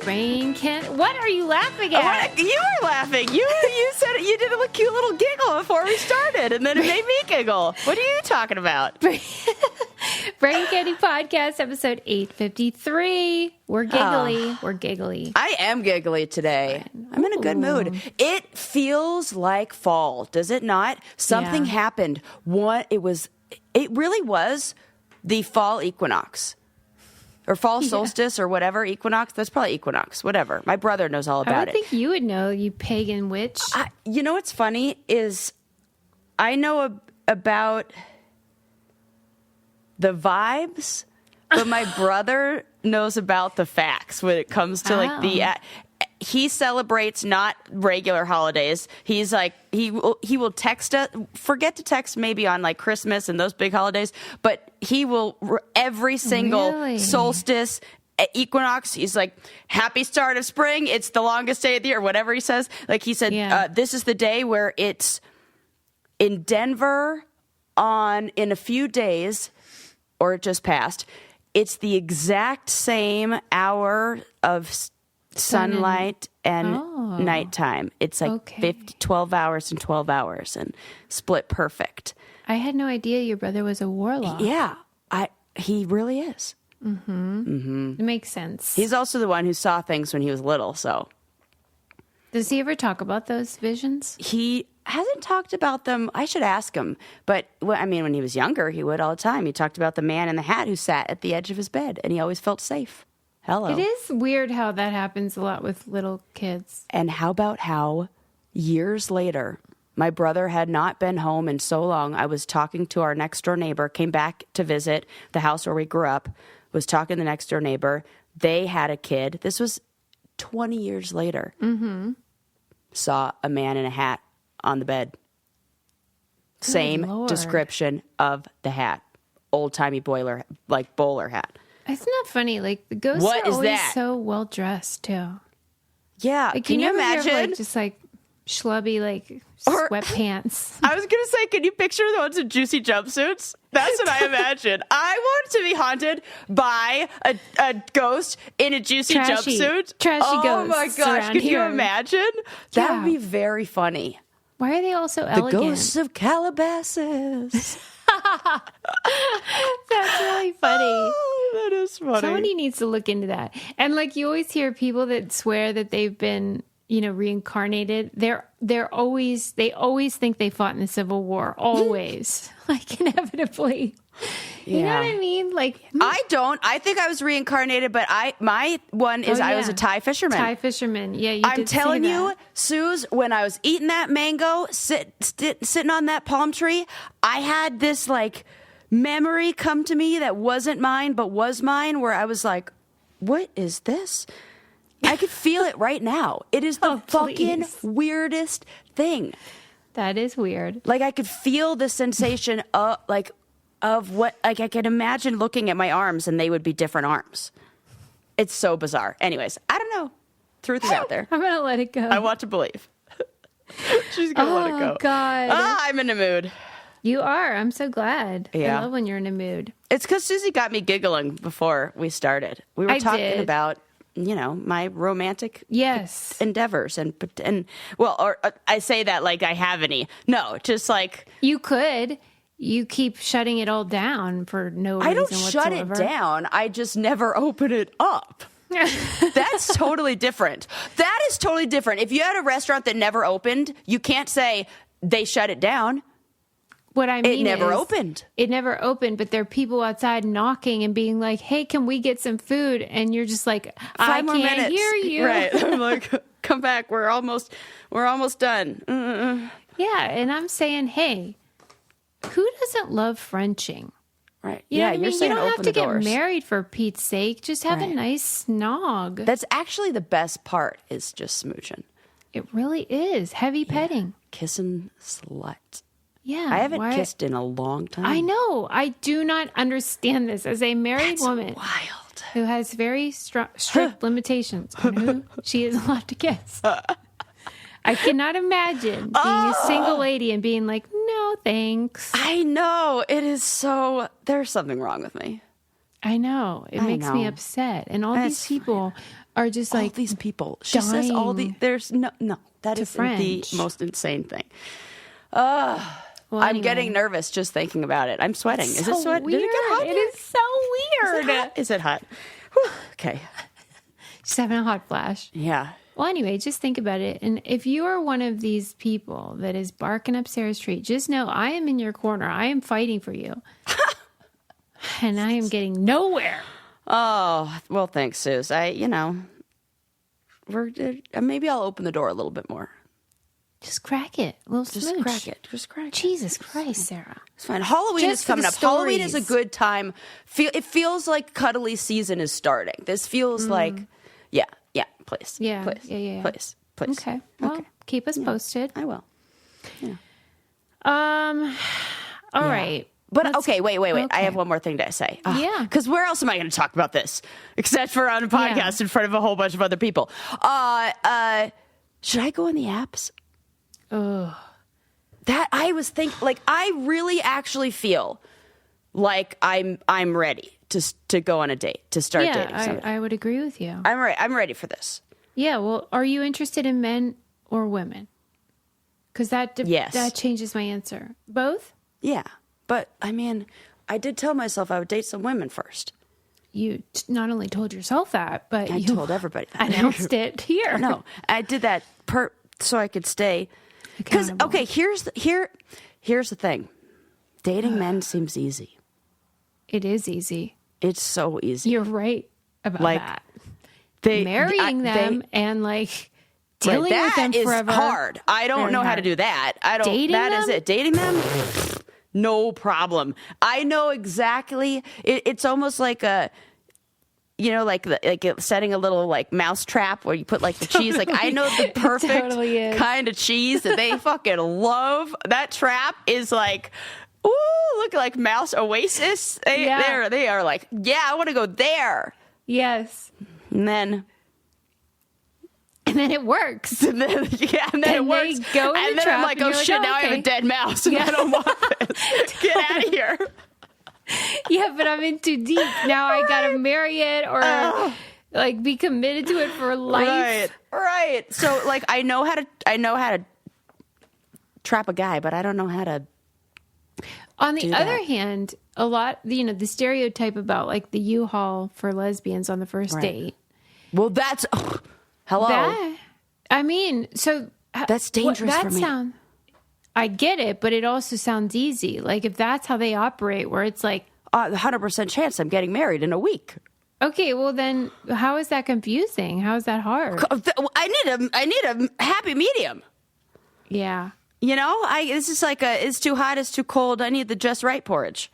brain can't. What are you laughing at? You were laughing. You said it. You did a cute little giggle before we started, and then it made me giggle. What are you talking about? Brain Candy Podcast, episode 853. We're giggly. We're giggly. I am giggly today. I'm in a good mood. It feels like fall, does it not? Something happened. It really was the fall equinox. Or fall solstice or whatever, equinox. That's probably equinox, whatever. My brother knows all about it. I would think you would know, you pagan witch. You know what's funny is I know about the vibes, but my brother knows about the facts when it comes to he celebrates not regular holidays. He's like, he will text us, forget to text maybe on like Christmas and those big holidays, but he will every single solstice, equinox, he's like, happy start of spring. It's the longest day of the year, whatever he says. Like he said, this is the day where it's in Denver in a few days, or it just passed. It's the exact same hour of sunlight and nighttime. It's like 12 hours and 12 hours and split perfect. I had no idea your brother was a warlock. Yeah, he really is. It makes sense. He's also the one who saw things when he was little, so. Does he ever talk about those visions? He hasn't talked about them. I should ask him. But, when he was younger, he would all the time. He talked about the man in the hat who sat at the edge of his bed, and he always felt safe. Hello. It is weird how that happens a lot with little kids. And how about how years later, my brother had not been home in so long. I was talking to our next door neighbor, came back to visit the house where we grew up, was talking to the next door neighbor. They had a kid. This was 20 years later. Mm-hmm. Saw a man in a hat on the bed. Good Same Lord. description of the hat. Old-timey bowler hat. Isn't that funny? Like, the ghosts What are is always that? so well dressed too. Yeah, Like, can you never hear of, imagine? like, just like schlubby, like Or- sweatpants. I was going to say, can you picture the ones in juicy jumpsuits? That's what I imagine. I want to be haunted by a ghost in a juicy jumpsuit. Trashy oh ghosts my gosh, around could you here. imagine? That Yeah. would be very funny. Why are they all so The elegant? ghosts of Calabasas. That's really funny. Oh, that is funny. Somebody needs to look into that. And like, you always hear people that swear that they've been, reincarnated. They always think they fought in the Civil War. Always. Like, inevitably. You know what I mean? Like, I don't. I think I was reincarnated, but my one is I was a Thai fisherman. Thai fisherman. Yeah, you I'm did telling say you, that. Suze, when I was eating that mango, sitting on that palm tree, I had this like memory come to me that wasn't mine, but was mine, where I was like, what is this? I could feel it right now. It is the fucking weirdest thing. That is weird. Like, I could feel the sensation of what, like, I could imagine looking at my arms and they would be different arms. It's so bizarre. Anyways, I don't know. Truth is out there. I'm going to let it go. I want to believe. She's going to let it go. Oh, God. I'm in a mood. You are. I'm so glad. Yeah. I love when you're in a mood. It's because Susie got me giggling before we started. We were talking did. about, my romantic endeavors. I say that like I have any. No, just like. You could. You keep shutting it all down for no reason I don't whatsoever. shut it down. I just never open it up. That's totally different. That is totally different. If you had a restaurant that never opened, you can't say they shut it down. What I mean It never is, opened. It never opened, but there are people outside knocking and being like, "Hey, can we get some food?" And you're just like, "I can't hear you." Right. I'm like, come back. We're almost done. Yeah, and I'm saying, hey, who doesn't love Frenching? Right. You know what I mean? You're saying you don't have open to the doors. get married for Pete's sake. Just have a nice snog. That's actually the best part is just smooching. It really is. Heavy petting. Kissing slut. Yeah. I haven't kissed in a long time. I know. I do not understand this as a married That's woman wild. who has very strict limitations on who she is allowed to kiss. I cannot imagine being a single lady and being like, no, thanks. I know. It is so... There's something wrong with me. I know. It makes me know. upset. And all That's these people are just all like these people. She says all the, dying there's no, that is the French. most insane thing. Well, I'm anyway. getting nervous just thinking about it. I'm sweating. Is it So sweat? weird. Did it get hot? It is so weird. Is it hot? Whew. Okay. Just having a hot flash. Yeah. Well, anyway, just think about it. And if you are one of these people that is barking up Sarah's tree, just know I am in your corner. I am fighting for you. And I am getting nowhere. Oh, well, thanks, Suze. Maybe I'll open the door a little bit more. Just crack it. A little Just smooch. crack it. Just crack it. Jesus Christ, Sarah. It's fine. Halloween Just is for the coming up. Halloween is a stories. good time. It feels like cuddly season is starting. This feels like, yeah, please. Yeah, Please. yeah. Please. Okay. Well, keep us posted. I will. All right. But okay, wait. I okay. have one more thing to say. Yeah. Because where else am I going to talk about this except for on a podcast in front of a whole bunch of other people? Should I go on the apps? Ugh. That I was thinking, like, I really actually feel like I'm ready to go on a date, to start dating somebody. I would agree with you. I'm ready for this. Yeah. Well, are you interested in men or women? Because that changes my answer. Both? Yeah. But, I mean, I did tell myself I would date some women first. You not only told yourself that, but I you told everybody that. announced it here. No, I did that so I could stay. Because, Accountable. okay, here's the thing. Dating men seems easy. It is easy. It's so easy. You're right about Like, that. They Marrying them and like dealing with them is forever. hard. I don't Very know how hard. to do that. I don't. Dating That is them? it. Dating them, no problem. I know exactly. It's almost like a. Like setting a little like mouse trap where you put like the cheese. Like I know the perfect totally is. kind of cheese that they fucking love. That trap is like, ooh, look like Mouse Oasis. They are like, yeah, I want to go there. Yes. And then it works. and then it works. They go in and the then trap I'm like, and oh you're like, shit, oh, now I have okay. a dead mouse and I don't want this. Get out of here. Yeah, but I'm in too deep. Now I gotta marry it or like be committed to it for life. Right. So like I know how to trap a guy, but I don't know how to. On the other hand, a lot, the stereotype about like the U-Haul for lesbians on the first date. Well, that's hello. That's dangerous for me. I get it, but it also sounds easy. Like if that's how they operate, where it's like 100% chance I'm getting married in a week. Okay, well then, how is that confusing? How is that hard? I need a happy medium. Yeah. This is like it's too hot, it's too cold. I need the just right porridge.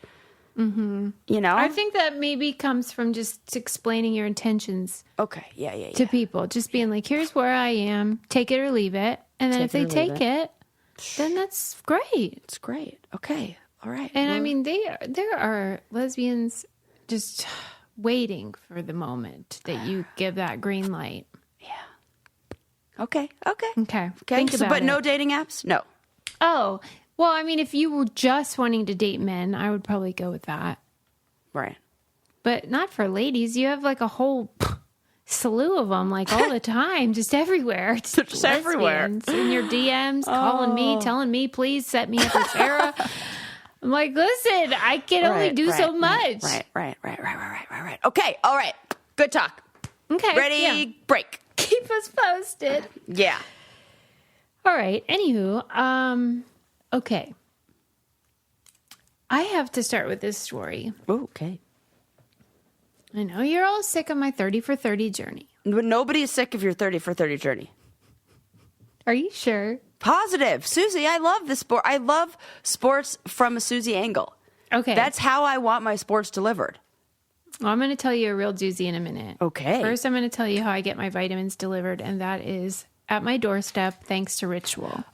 Mm-hmm. I think that maybe comes from just explaining your intentions. Okay, yeah. To people, just being like, "Here's where I am. Take it or leave it." And then if they take it, then that's great. It's great. Okay, all right. And I mean, there are lesbians just waiting for the moment that you give that green light. Yeah. Okay. Think about but it. no dating apps? No. Oh, well, I mean, if you were just wanting to date men, I would probably go with that. Right. But not for ladies. You have like a whole slew of them, like all the time, just everywhere. Just everywhere. In your DMs, calling me, telling me, please set me up with Sarah. I'm like, listen, I can only do so much. Right. Okay, all right. Good talk. Okay. Ready, break. Keep us posted. Yeah. All right. Anywho, okay. I have to start with this story. Ooh, okay. I know you're all sick of my 30 for 30 journey. But nobody is sick of your 30 for 30 journey. Are you sure? Positive. Susie, I love this sport. I love sports from a Susie angle. Okay. That's how I want my sports delivered. Well, I'm going to tell you a real doozy in a minute. Okay. First, I'm going to tell you how I get my vitamins delivered, and that is at my doorstep, thanks to Ritual.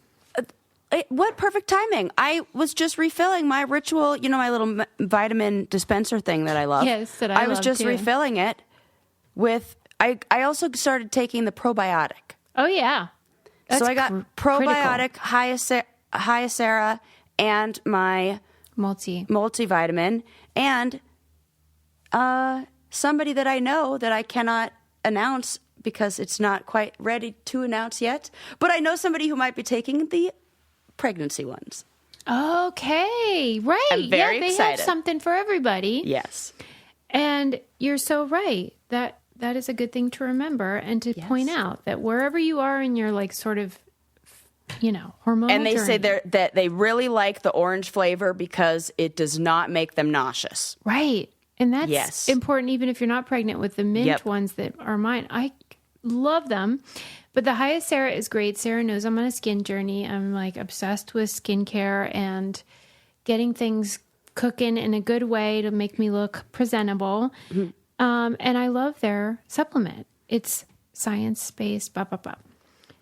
What perfect timing. I was just refilling my Ritual, my little vitamin dispenser thing that I love. Yes, that I was love just too. refilling it with, I also started taking the probiotic. Oh, yeah. So I got probiotic, Hyacera, and my multivitamin, and somebody that I know that I cannot announce because it's not quite ready to announce yet. But I know somebody who might be taking the pregnancy ones. Okay, right. I'm very they excited. have something for everybody. Yes. And you're so right. That is a good thing to remember and to point out that wherever you are in your like sort of, hormonal And they journey, say that they really like the orange flavor because it does not make them nauseous. right. And that's important even if you're not pregnant with the mint ones that are mine. I love them. But the highest Sarah is great. Sarah knows I'm on a skin journey. I'm like obsessed with skincare and getting things cooking in a good way to make me look presentable. Mm-hmm. And I love their supplement. It's science-based, blah, blah, blah.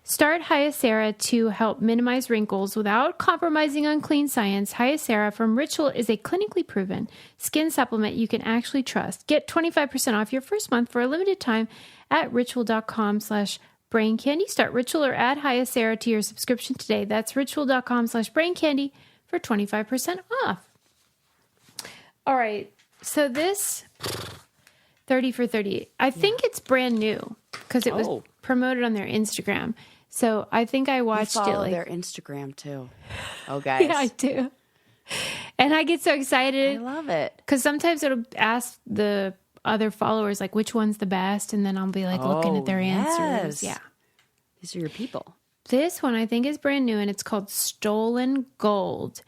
Start Hyacera to help minimize wrinkles without compromising on clean science. Hyacera from Ritual is a clinically proven skin supplement you can actually trust. Get 25% off your first month for a limited time at ritual.com/braincandy. Start Ritual or add Hyacera to your subscription today. That's ritual.com/braincandy for 25% off. All right. So this 30 for 30, I think it's brand new because it was promoted on their Instagram. So I think I watched you follow it. Their Instagram too. Oh, guys. Yeah, I do. And I get so excited. I love it. Because sometimes it'll ask the other followers, like, which one's the best? And then I'll be like looking at their answers. Yeah. These are your people. This one I think is brand new and it's called Stolen Gold.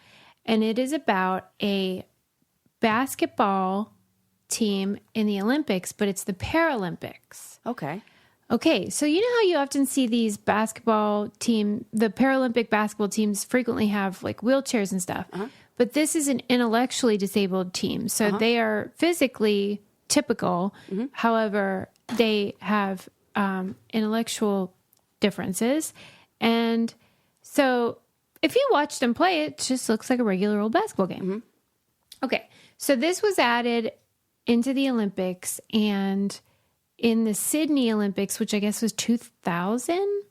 And it is about a basketball team in the Olympics, but it's the Paralympics. Okay, so you know how you often see these the Paralympic basketball teams frequently have like wheelchairs and stuff, but this is an intellectually disabled team. So they are physically typical. However, they have intellectual differences. And so if you watch them play, it just looks like a regular old basketball game. Okay, so this was added into the Olympics, and in the Sydney Olympics, which I guess was 2000,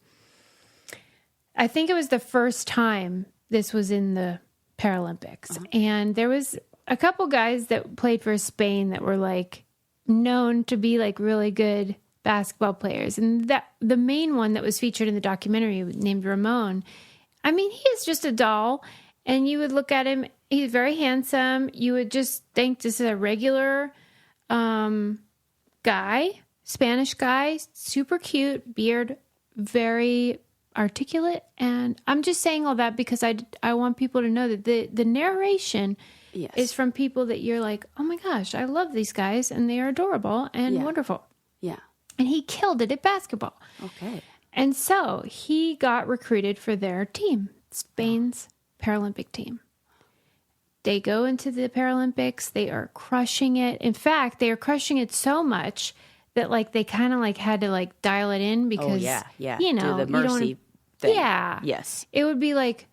I think it was the first time this was in the Paralympics. And there was a couple guys that played for Spain that were like known to be like really good basketball players. And that the main one that was featured in the documentary named Ramon, I mean, he is just a doll. And you would look at him, he's very handsome. You would just think this is a regular guy, Spanish guy, super cute, beard, very articulate. And I'm just saying all that because I want people to know that the narration is from people that you're like, oh my gosh, I love these guys and they are adorable and wonderful. Yeah. And he killed it at basketball. Okay. And so he got recruited for their team, Spain's Paralympic team. They go into the Paralympics. They are crushing it. In fact, they are crushing it so much that like they kind of like had to like dial it in because you know, do the mercy thing. Yeah. Yes. It would be like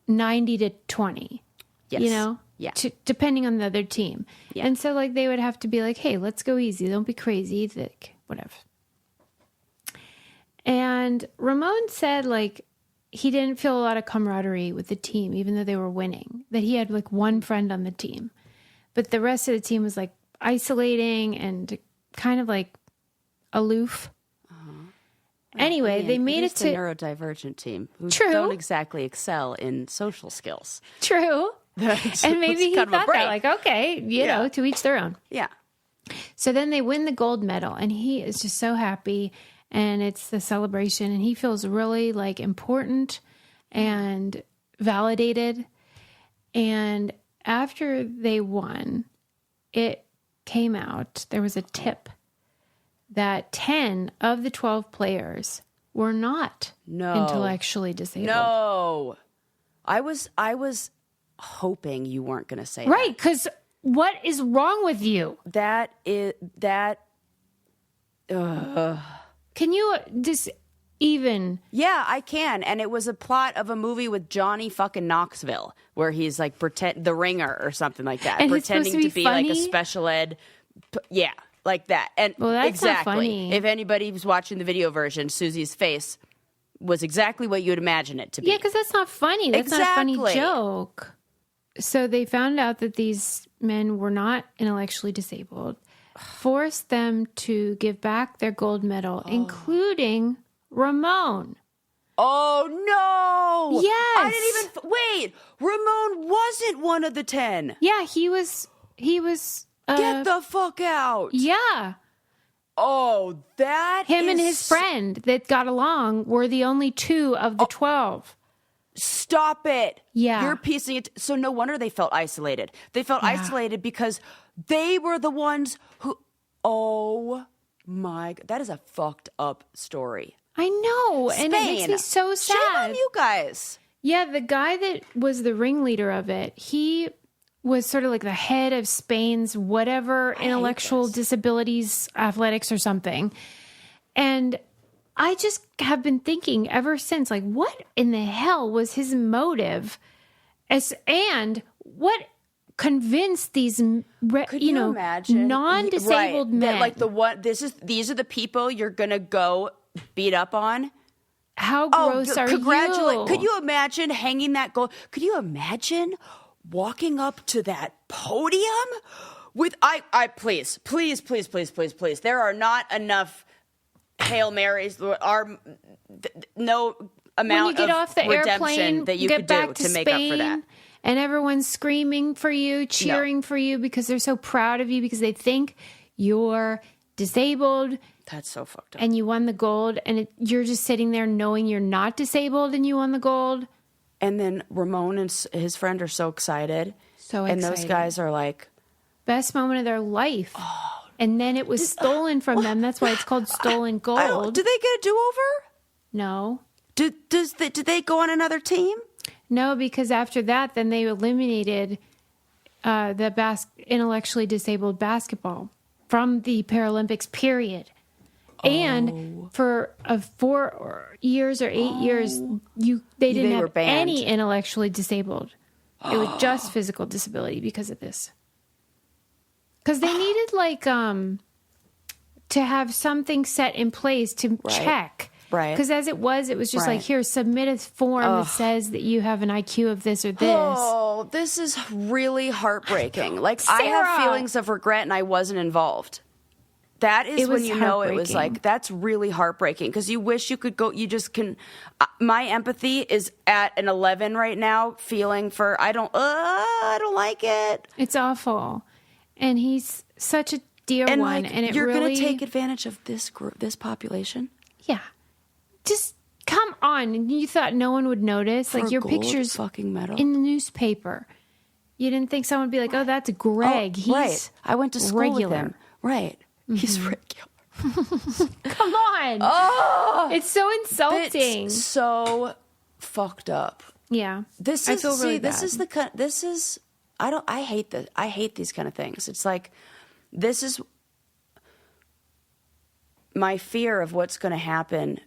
90 to 20. Yes. You know? Yeah. Depending on the other team. Yeah. And so like they would have to be like, hey, let's go easy. Don't be crazy. Like, whatever. And Ramon said like he didn't feel a lot of camaraderie with the team, even though they were winning, that he had like one friend on the team. But the rest of the team was like isolating and kind of like aloof. Anyway, they made it to the neurodivergent team who True. don't exactly excel in social skills. True. And maybe he thought that, like, okay, you know, to each their own. Yeah. So then they win the gold medal, and he is just so happy, and it's the celebration, and he feels really, like, important and validated. And after they won, it came out, there was a tip that 10 of the 12 players were not intellectually disabled. No. I was hoping you weren't going to say right, because what is wrong with you? that. Can you just even... Yeah, I can. And it was a plot of a movie with Johnny fucking Knoxville where he's like the ringer or something like that. And pretending to be like a special ed. Yeah, like that. And well, that's exactly. Not funny. If anybody was watching the video version, Susie's face was exactly what you would imagine it to be. Yeah, because that's not funny. That's not a funny joke. So they found out that these men were not intellectually disabled. forced them to give back their gold medal, including Ramon. Oh, no. Yes. I didn't even... Wait. Ramon wasn't one of the 10. Yeah, he was... Get the fuck out. Yeah. Oh, that Him and his friend that got along were the only 2 of the 12. Stop it. Yeah. You're piecing it. So no wonder they felt isolated. They felt isolated because they were the ones who... Oh, my... That is a fucked up story. I know. And it makes me so sad. Shame on you guys. Yeah, the guy that was the ringleader of it, he was sort of like the head of Spain's whatever intellectual disabilities athletics or something. And I just have been thinking ever since, like, what in the hell was his motive? And what convinced these, imagine? non-disabled men? That, these are the people you're going to go beat up on? How gross are you? Could you imagine hanging that goal? Could you imagine walking up to that podium with please. There are not enough Hail Marys. No amount when you get of off the redemption airplane, that you get could back do to to Spain, make up for that. And everyone's screaming for you, cheering for you because they're so proud of you because they think you're disabled. That's so fucked up. And you won the gold, and you're just sitting there knowing you're not disabled and you won the gold. And then Ramon and his friend are so excited. So and excited. those guys are like... Best moment of their life. Oh, and then it was stolen from them. That's why it's called stolen gold. Do they get a do-over? No. Did they go on another team? No, because after that, then they eliminated the intellectually disabled basketball from the Paralympics, period. And for 4 years or 8 years, they didn't have any intellectually disabled. It was just physical disability because of this. Because they needed to have something set in place to check. Right. Because as it was just like, here, submit a form that says that you have an IQ of this or this. Oh, this is really heartbreaking. Like, I have feelings of regret and I wasn't involved. That is when you know it was like, that's really heartbreaking because you wish you could go, you just can. My empathy is at an 11 right now, feeling for, I don't like it. It's awful. And he's such a dear one. And you're going to take advantage of this group, this population? Yeah. Just come on. And you thought no one would notice? For like your gold pictures fucking medal in the newspaper. You didn't think someone would be like, oh, that's Greg. He's right. I went to school with him. Right. Mm-hmm. He's regular. Come on. Oh, it's so insulting. It's so fucked up. Yeah. I feel really bad. I hate these kind of things. It's like, this is my fear of what's going to happen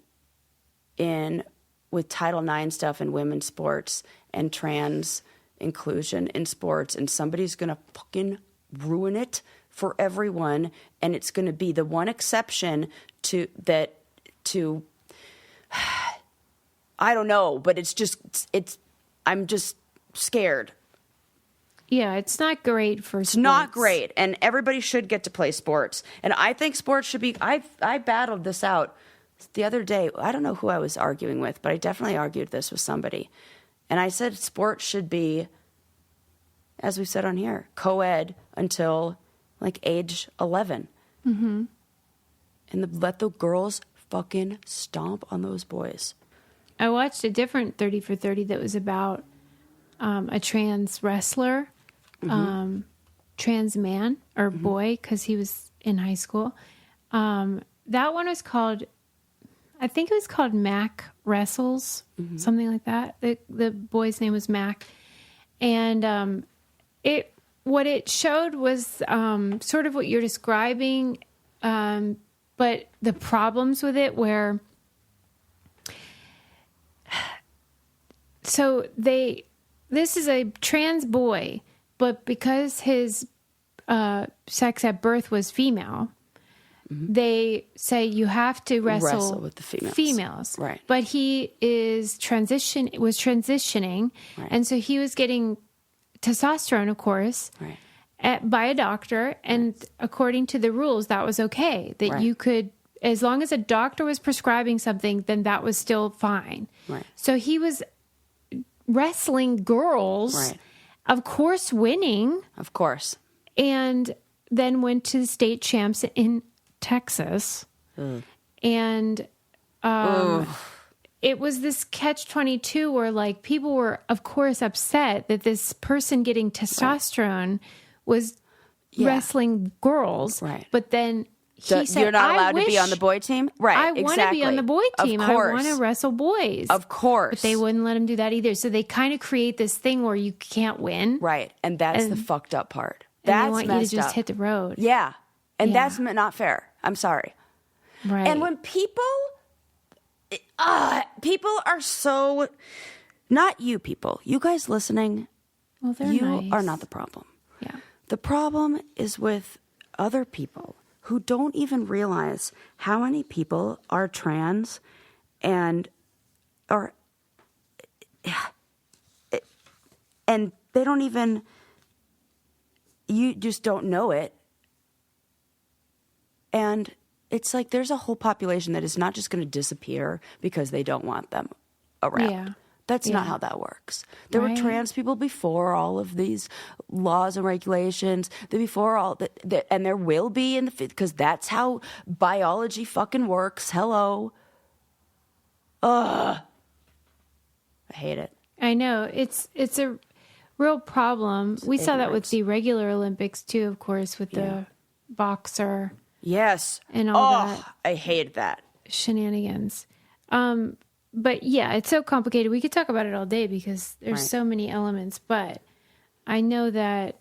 with Title IX stuff in women's sports and trans inclusion in sports, and somebody's going to fucking ruin it for everyone, and it's going to be the one exception to I don't know, but I'm just scared. Yeah, it's not great for sports. It's not great, and everybody should get to play sports. And I think sports should be... I battled this out the other day. I don't know who I was arguing with, but I definitely argued this with somebody. And I said sports should be, as we said on here, co-ed until... like age 11. Mm-hmm. And let the girls fucking stomp on those boys. I watched a different 30 for 30 that was about a trans wrestler, trans man or boy, because he was in high school. That one was called, I think it was called Mac Wrestles, something like that. The boy's name was Mac. And what it showed was sort of what you're describing, but the problems with it where... So this is a trans boy, but because his sex at birth was female, they say you have to wrestle with the females. Right. But he was transitioning, right. and so he was getting testosterone, of course. Right. by a doctor, and according to the rules, that was okay. That you could, as long as a doctor was prescribing something, then that was still fine. Right. So he was wrestling girls, of course, winning. Of course. And then went to the state champs in Texas. And it was this catch-22 where, like, people were, of course, upset that this person getting testosterone was wrestling girls. Right. But then he said, you're not allowed to be on the boy team? Right, I want to be on the boy team. Of course. I want to wrestle boys. Of course. But they wouldn't let him do that either. So they kind of create this thing where you can't win. Right. And that's the fucked up part. And That's they want messed you to just up. hit the road. Yeah. And that's not fair. I'm sorry. Right. And when people are so, not you people, you guys listening, well, they're you nice. are not the problem. Yeah. The problem is with other people who don't even realize how many people are trans and they don't even, you just don't know it. And it's like there's a whole population that is not just going to disappear because they don't want them around. Yeah. That's not how that works. There were Right. trans people before all of these laws and regulations, before all that, and there will be in the because that's how biology fucking works. Hello. Ugh. I hate it. I know. It's a real problem. We saw that with ignorance. the regular Olympics too, of course, with the boxer Yes. and all that I hate that. shenanigans. But yeah, it's so complicated. We could talk about it all day because there's so many elements. But I know that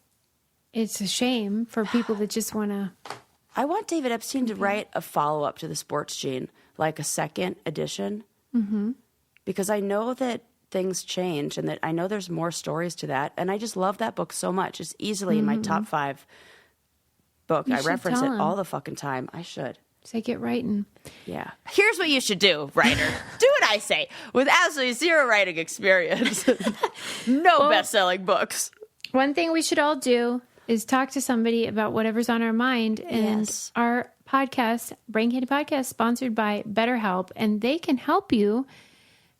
it's a shame for people that just want to. I want David Epstein to write a follow-up to the Sports Gene, like a second edition. Mm-hmm. Because I know that things change and that I know there's more stories to that. And I just love that book so much. It's easily in my top 5 book. You I should reference it tell him. all the fucking time. I should. Take it writing. Yeah. Here's what you should do, writer. Do what I say with absolutely zero writing experience. No best-selling books. One thing we should all do is talk to somebody about whatever's on our mind. And Yes. our podcast, Brain Candy Podcast, sponsored by BetterHelp, and they can help you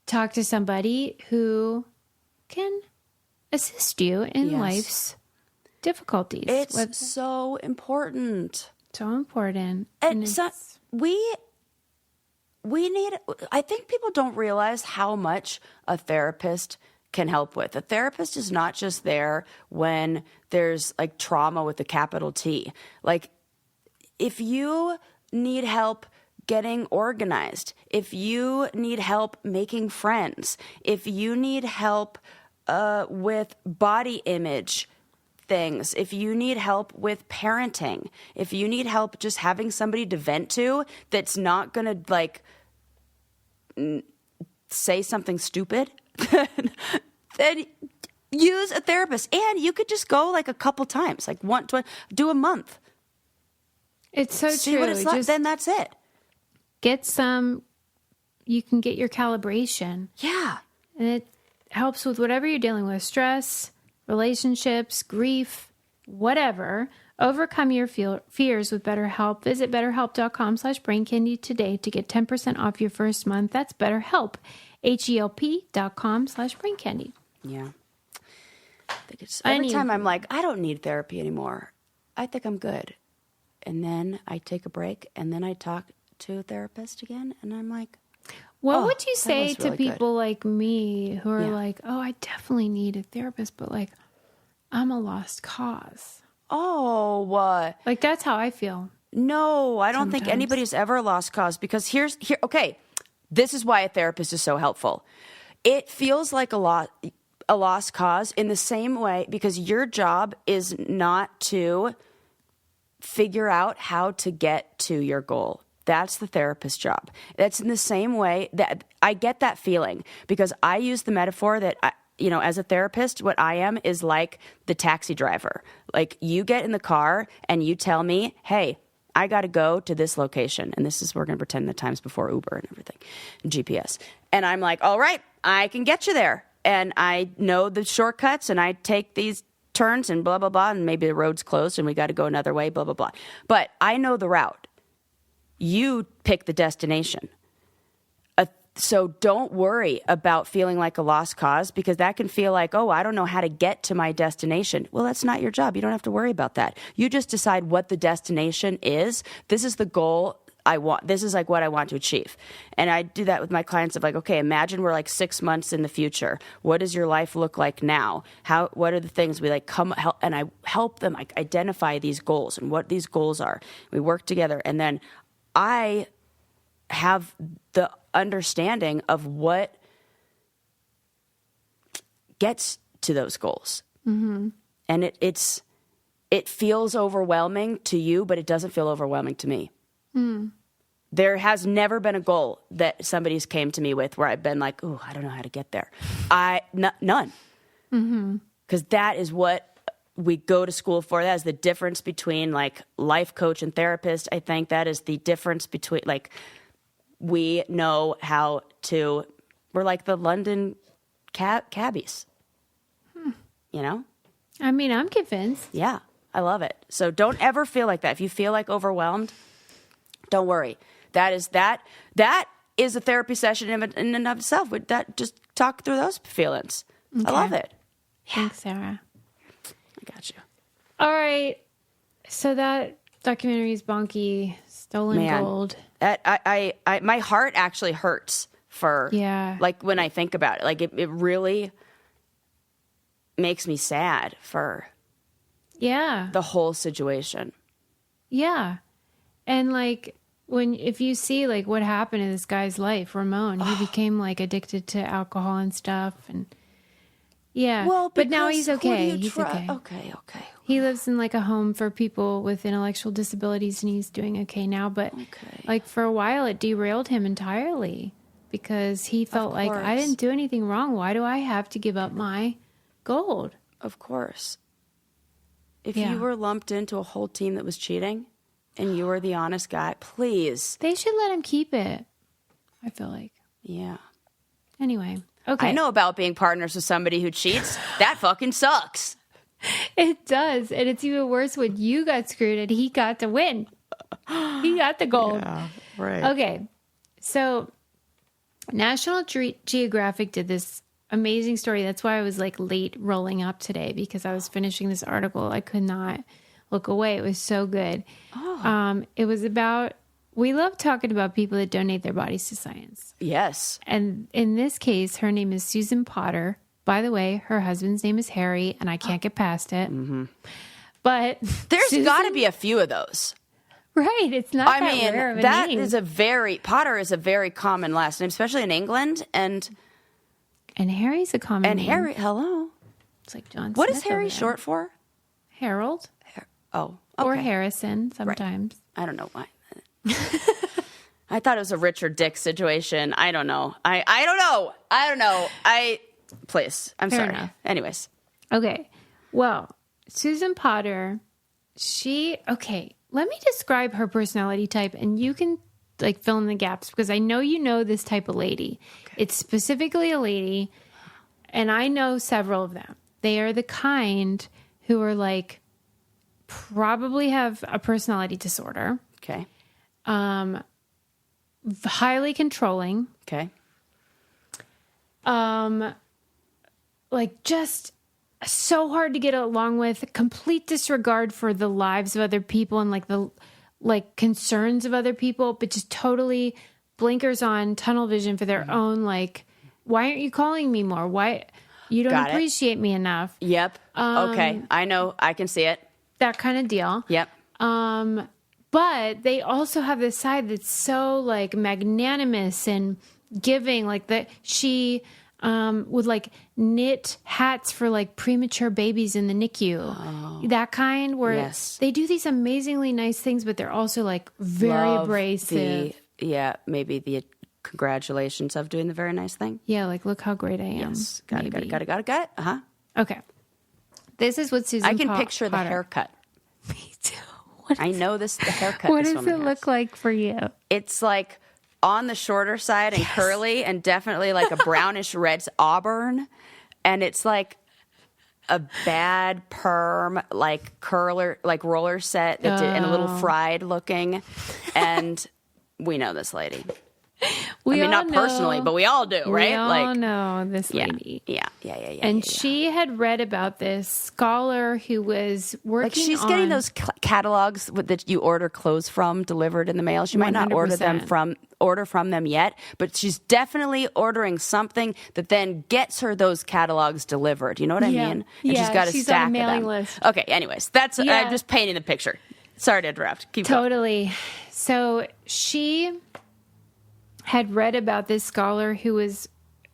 talk to somebody who can assist you in Yes. life's difficulties. It's so important. so important. And so we need, I think people don't realize how much a therapist can help with. A therapist is not just there when there's like trauma with a capital T. Like if you need help getting organized, if you need help making friends, if you need help with body image things, if you need help with parenting, if you need help just having somebody to vent to that's not going to like say something stupid, then use a therapist. And you could just go like a couple times, like do a month. It's so See true. what it's like, Just then that's it. get some, you can get your calibration. Yeah. And it helps with whatever you're dealing with, stress, relationships, grief, whatever. Overcome your fears with BetterHelp. Visit BetterHelp.com/BrainCandy today to get 10% off your first month. That's BetterHelp, HELP.com/BrainCandy. Yeah. I think it's, every need- time I'm like, I don't need therapy anymore. I think I'm good. And then I take a break and then I talk to a therapist again and I'm like, What Oh, would you that say was to really good. people like me who are Yeah. like, oh, I definitely need a therapist, but like, I'm a lost cause? oh, what? Like, that's how I feel. No, I don't think Sometimes. anybody's ever lost cause because okay, this is why a therapist is so helpful. It feels like a lost cause in the same way because your job is not to figure out how to get to your goal. That's the therapist's job. That's in the same way that I get that feeling because I use the metaphor that as a therapist, what I am is like the taxi driver. Like you get in the car and you tell me, hey, I got to go to this location. And we're going to pretend the times before Uber and everything, and GPS. And I'm like, all right, I can get you there. And I know the shortcuts and I take these turns and blah, blah, blah, and maybe the road's closed and we got to go another way, blah, blah, blah. But I know the route. You pick the destination. So don't worry about feeling like a lost cause, because that can feel like, oh, I don't know how to get to my destination. Well, that's not your job. You don't have to worry about that. You just decide what the destination is. This is the goal I want. This is like what I want to achieve. And I do that with my clients of like, okay, imagine we're like 6 months in the future. What does your life look like now? What are the things we like come help? And I help them like identify these goals and what these goals are. We work together. And then I have the understanding of what gets to those goals. Mm-hmm. And it feels overwhelming to you, but it doesn't feel overwhelming to me. Mm. There has never been a goal that somebody's came to me with where I've been like, oh, I don't know how to get there. None. Mm-hmm. 'Cause that is what we go to school for. That is the difference between like life coach and therapist. I think that is the difference between like, we know how to, we're like the London cabbies, you know? I mean, I'm convinced. Yeah, I love it. So don't ever feel like that. If you feel like overwhelmed, don't worry. That is a therapy session in and of itself. That just talk through those feelings. Okay. I love it. Yeah. Thanks, Sarah. I got you. All right. So that documentary is bonky. Stolen gold. My heart actually hurts for like when I think about it. Like it really makes me sad for the whole situation. Yeah. And like if you see like what happened in this guy's life, Ramon, he became like addicted to alcohol and stuff, and well, but now he's okay. He's okay. Okay. He lives in like a home for people with intellectual disabilities, and he's doing okay now. But like for a while, it derailed him entirely because he felt like, I didn't do anything wrong. Why do I have to give up my gold? Of course. If you were lumped into a whole team that was cheating and you were the honest guy, please. They should let him keep it, I feel like. Yeah. Anyway, okay. I know about being partners with somebody who cheats. That fucking sucks. It does. And it's even worse when you got screwed and he got to win. He got the gold. Yeah, right. Okay. So National Geographic did this amazing story. That's why I was like late rolling up today, because I was finishing this article. I could not look away. It was so good. It was about, we love talking about people that donate their bodies to science. Yes. And in this case, her name is Susan Potter. By the way, her husband's name is Harry, and I can't get past it. Mm-hmm. But there's got to be a few of those. Right. It's not rare of a name. Potter is a very common last name, especially in England. And Harry's a common name. And Harry, hello. It's like John Smith. What is Harry short for? Harold. Okay. Or Harrison sometimes. Right. I don't know why. I thought it was a Richard Dick situation. I don't know. I don't know. Please. I'm Fair sorry. enough. Anyways. Okay. Well, Susan Potter, let me describe her personality type, and you can like fill in the gaps, because I know you know this type of lady. Okay. It's specifically a lady, and I know several of them. They are the kind who are like, probably have a personality disorder. Okay. Highly controlling. Okay. Like just so hard to get along with, complete disregard for the lives of other people and like the concerns of other people, but just totally blinkers on, tunnel vision for their own, like, why aren't you calling me more? Why you don't appreciate me enough? Yep. Okay. I know. I can see it. That kind of deal. Yep. But they also have this side that's so like magnanimous and giving, like that she would like knit hats for like premature babies in the NICU. Oh, that kind where they do these amazingly nice things, but they're also like very abrasive. Maybe the congratulations of doing the very nice thing. Yeah, like look how great I am. Yes, got it. Uh-huh. Okay. This is what Susan I can picture the haircut. Me too. I know the haircut. What does it look like for you? It's like on the shorter side and curly, and definitely like a brownish red auburn. And it's like a bad perm, like curler, like roller set that did, and a little fried looking. And we know this lady. Not personally, but we all do, right? We all know this lady. Yeah. And she had read about this scholar who was working. Like she's getting those catalogs that you order clothes from delivered in the mail. She might not 100%. order from them yet, but she's definitely ordering something that then gets her those catalogs delivered. You know what I mean? And she's got a stack on a mailing of them. list. Okay. Anyways, I'm just painting the picture. Sorry to interrupt. Keep going. Totally. So she had read about this scholar who was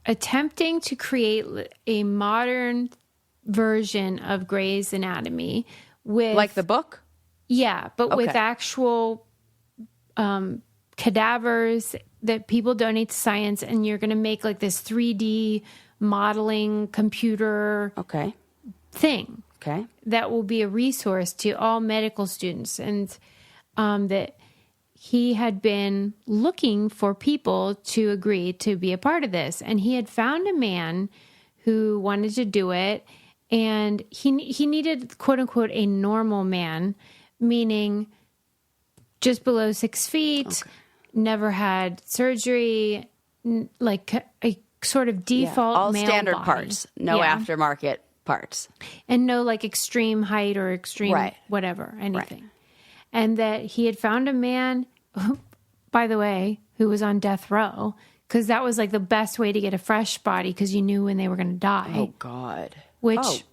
attempting to create a modern version of Grey's Anatomy with... Like the book? Yeah, but with actual cadavers that people donate to science, and you're going to make like this 3D modeling computer thing. Okay. That will be a resource to all medical students. And that he had been looking for people to agree to be a part of this. And he had found a man who wanted to do it. And he needed, quote unquote, a normal man, meaning just below 6 feet, never had surgery, like a sort of default all male standard body. parts, no aftermarket parts. And no like extreme height or extreme whatever, anything. Right. And that he had found a man, by the way, who was on death row, because that was like the best way to get a fresh body because you knew when they were going to die. Oh, God. Which,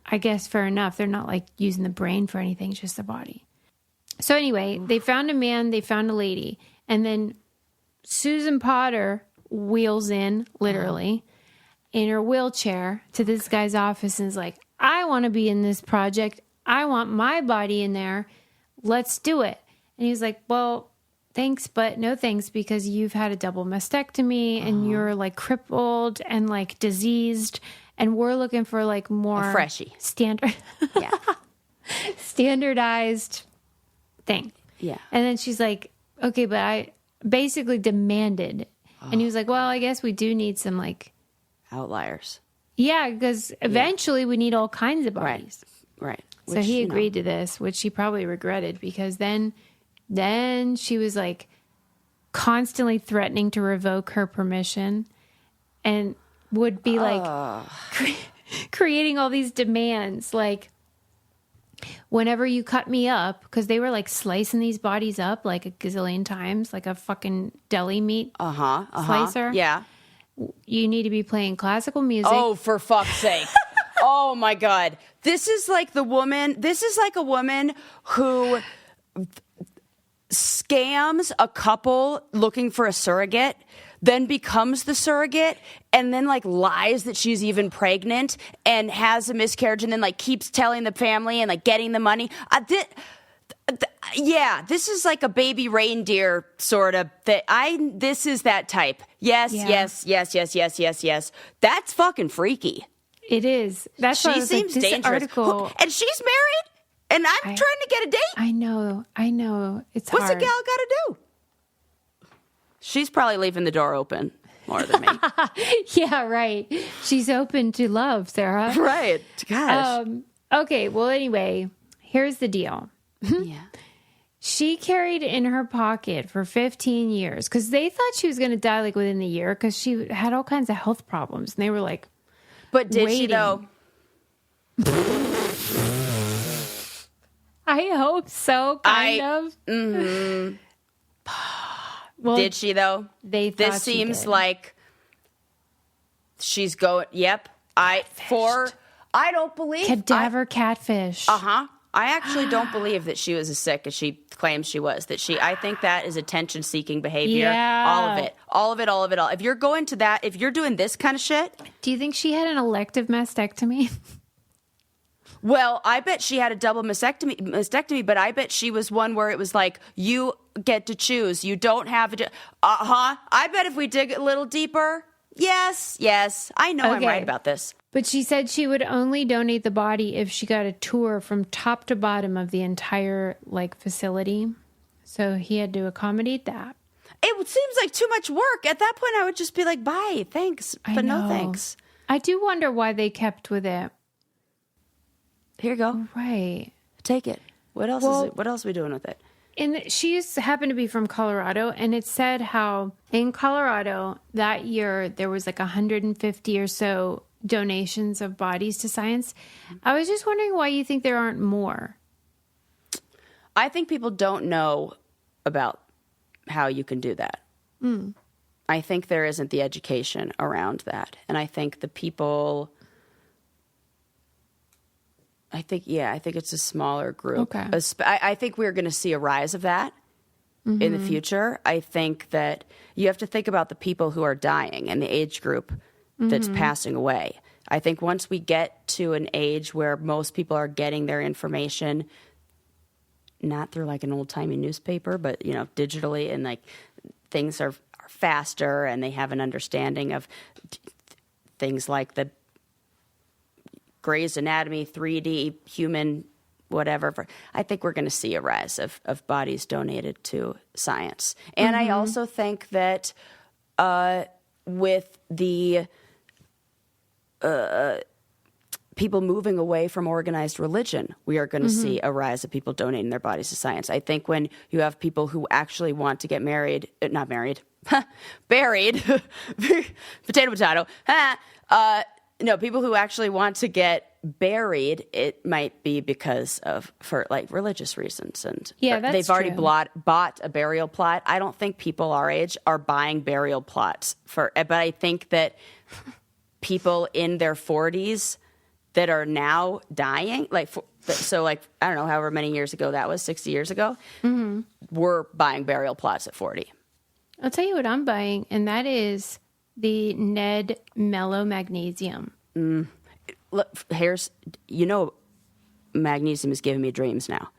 I guess fair enough. They're not like using the brain for anything, it's just the body. So anyway, they found a man, they found a lady. And then Susan Potter wheels in, literally, in her wheelchair to this guy's office and is like, I want to be in this project. I want my body in there. Let's do it. And he's like, well, thanks, but no thanks, because you've had a double mastectomy and you're like crippled and like diseased. And we're looking for like more a freshie standardized thing. Yeah. And then she's like, okay, but I basically demanded. And he was like, well, I guess we do need some like outliers. Yeah, because eventually we need all kinds of bodies. Right. So he agreed to this, which she probably regretted, because then she was like constantly threatening to revoke her permission and would be like creating all these demands. Like, whenever you cut me up, because they were like slicing these bodies up like a gazillion times, like a fucking deli meat slicer. Yeah. You need to be playing classical music. Oh, for fuck's sake. Oh my God. This is like a woman who scams a couple looking for a surrogate, then becomes the surrogate, and then like lies that she's even pregnant and has a miscarriage, and then like keeps telling the family and like getting the money. This is like a baby reindeer sort of thing. This is that type. Yes. That's fucking freaky. It is. That's she seems dangerous. Article, and she's married, and I'm trying to get a date. I know. It's What's hard. a gal got to do? She's probably leaving the door open more than me. Yeah, right. She's open to love, Sarah. Right. Gosh. Okay. Well, anyway, here's the deal. Yeah. She carried in her pocket for 15 years because they thought she was going to die like within the year because she had all kinds of health problems. And they were like, but did waiting. she though? I hope so, kind of. Mm-hmm. Well, did she though? They thought this seems like she's going. Yep. I don't believe cadaver catfish. I actually don't believe that she was as sick as she claims she was. I think that is attention-seeking behavior. Yeah. All of it. If you're going to that, if you're doing this kind of shit. Do you think she had an elective mastectomy? Well, I bet she had a double mastectomy, but I bet she was one where it was like, you get to choose. You don't have a... I bet if we dig a little deeper... Yes. I know I'm right about this. But she said she would only donate the body if she got a tour from top to bottom of the entire facility. So he had to accommodate that. It seems like too much work. At that point, I would just be like, bye, thanks, but no thanks. I do wonder why they kept with it. Here you go. Right. Take it. What else is it? What else are we doing with it? And she's happened to be from Colorado, and it said how in Colorado that year there was like 150 or so donations of bodies to science. I was just wondering why you think there aren't more. I think people don't know about how you can do that. I think there isn't the education around that. And I think the people, I think it's a smaller group. Okay. I think we're going to see a rise of that in the future. I think that you have to think about the people who are dying and the age group that's passing away. I think once we get to an age where most people are getting their information not through like an old-timey newspaper, but, digitally, and like things are faster and they have an understanding of things like the Grey's Anatomy, 3D, human, whatever. I think we're going to see a rise of bodies donated to science. And I also think that with the people moving away from organized religion, we are going to see a rise of people donating their bodies to science. I think when you have people who actually want to get buried, potato, no, people who actually want to get buried, it might be because for religious reasons. And they've already bought a burial plot. I don't think people our age are buying burial plots but I think that people in their 40s that are now dying, I don't know, however many years ago that was, 60 years ago, were buying burial plots at 40. I'll tell you what I'm buying, and that is the Ned Mellow Magnesium. Look, magnesium is giving me dreams now.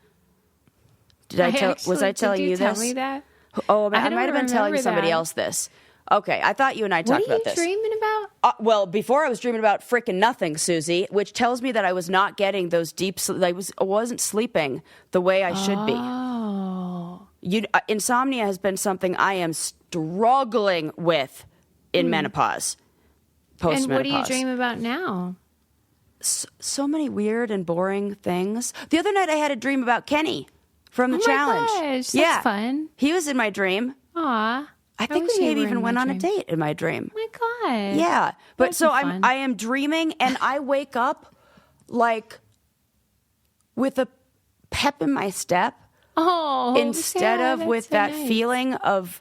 Was I telling you this? Did you tell me that? Oh, I might have been telling somebody else this. Okay, I thought you and I talked about this. What are you dreaming about? Well, before I was dreaming about frickin' nothing, Susie, which tells me that I was not getting those deep. I wasn't sleeping the way I should be. Oh, insomnia has been something I am struggling with in menopause, postmenopause. And what do you dream about now? So many weird and boring things. The other night I had a dream about Kenny from the challenge. Oh my gosh, that's fun. He was in my dream. Aw. I think we maybe even went on a date in my dream. Oh my God. Yeah. But That'd so be fun. I am dreaming and I wake up like with a pep in my step. Oh, instead Sarah, of with so that nice. feeling of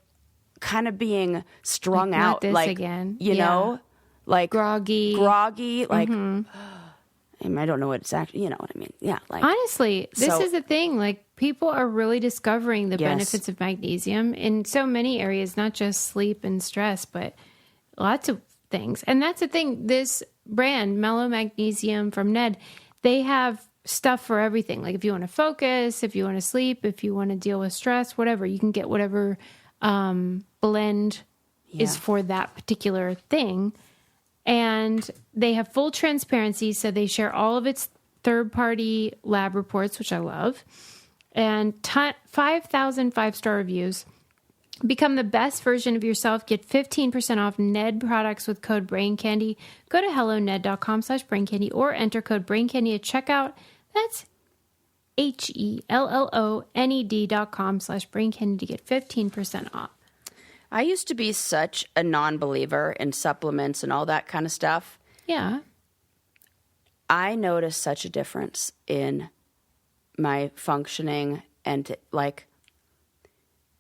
kind of being strung Like, out. not this like again. You know? Like groggy. Like I don't know what it's actually, you know what I mean? Yeah. Like Honestly, this is the thing. Like, people are really discovering the benefits of magnesium in so many areas, not just sleep and stress, but lots of things. And that's the thing. This brand, Mellow Magnesium from Ned, they have stuff for everything. Like, if you want to focus, if you want to sleep, if you want to deal with stress, whatever, you can get whatever blend is for that particular thing. And they have full transparency, so they share all of its third-party lab reports, which I love, and 5,000 five-star reviews. Become the best version of yourself. Get 15% off Ned products with code BRAINCANDY. Go to helloned.com/braincandy or enter code BRAINCANDY at checkout. That's HELLONED.com/braincandy to get 15% off. I used to be such a non-believer in supplements and all that kind of stuff. Yeah. I noticed such a difference in my functioning and like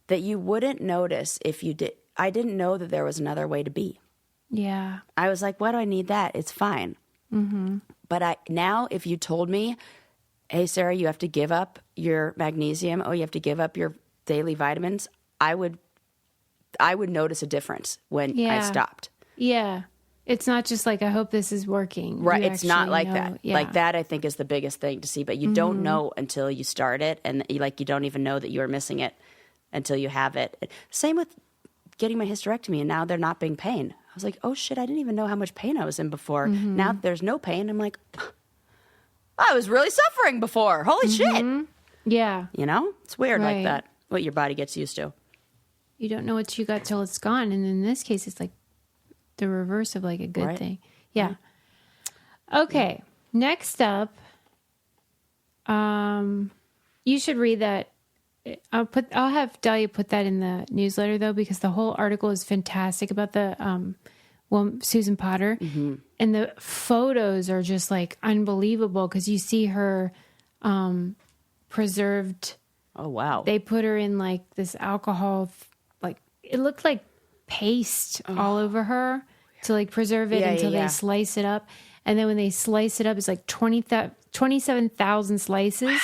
that you wouldn't notice if you did. I didn't know that there was another way to be. Yeah. I was like, why do I need that? It's fine. Mm-hmm. But now if you told me, hey, Sarah, you have to give up your magnesium. Oh, you have to give up your daily vitamins. I would notice a difference when I stopped. Yeah. It's not just like, I hope this is working. Right. You It's not like know. that. Yeah. Like that, I think, is the biggest thing to see. But you don't know until you start it. And you don't even know that you're missing it until you have it. Same with getting my hysterectomy. And now they're not being pain. I was like, oh, shit, I didn't even know how much pain I was in before. Now that there's no pain, I'm like, I was really suffering before. Holy shit. Yeah. You know? It's weird like Right. that, what your body gets used to. You don't know what you got till it's gone. And in this case, it's like the reverse of like a good Right. thing. Yeah. Okay. Next up, You should read that. I'll have Delia put that in the newsletter though, because the whole article is fantastic about the Susan Potter, and the photos are just like unbelievable because you see her preserved. Oh wow! They put her in like this alcohol, like it looked like paste all over her to like preserve it until they slice it up, and then when they slice it up, it's like 27,000 slices,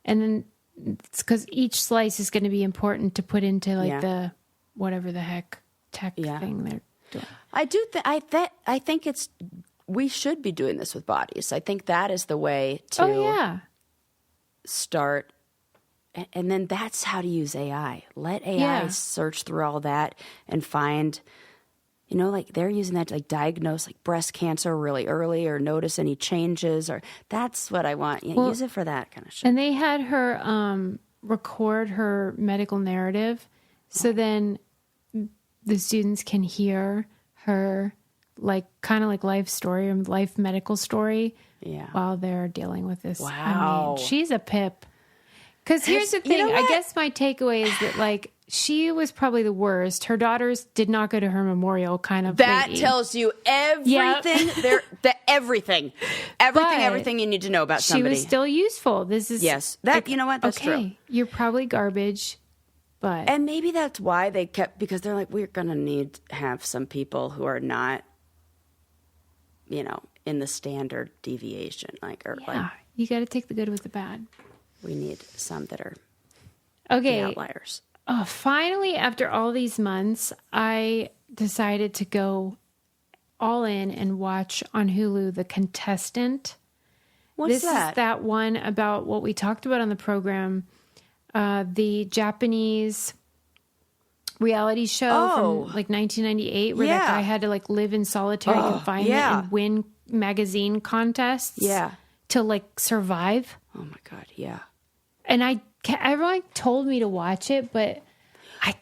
and then. It's because each slice is going to be important to put into like the whatever the heck tech thing they're doing. I think we should be doing this with bodies. I think that is the way to start. And then that's how to use AI. Let AI search through all that and find, like they're using that to like diagnose like breast cancer really early or notice any changes, or that's what I want. Use it for that kind of shit. And they had her record her medical narrative. So then the students can hear her like kind of like life story or life medical story while they're dealing with this. Wow. I mean, she's a pip. Because here's the thing. I guess my takeaway is that like she was probably the worst. Her daughters did not go to her memorial kind of That lady. tells you everything. Everything you need to know about somebody. She was still useful. This is that you know what? That's true. You're probably garbage, but and maybe that's why they kept, because they're like, we're gonna need to have some people who are not, in the standard deviation, like you got to take the good with the bad. We need some that are the outliers. Oh, finally, after all these months, I decided to go all in and watch on Hulu The Contestant. What's that? This is that one about what we talked about on the program, the Japanese reality show from like 1998 where that guy had to like live in solitary confinement and win magazine contests to like survive. Oh my God, yeah. And everyone told me to watch it, but I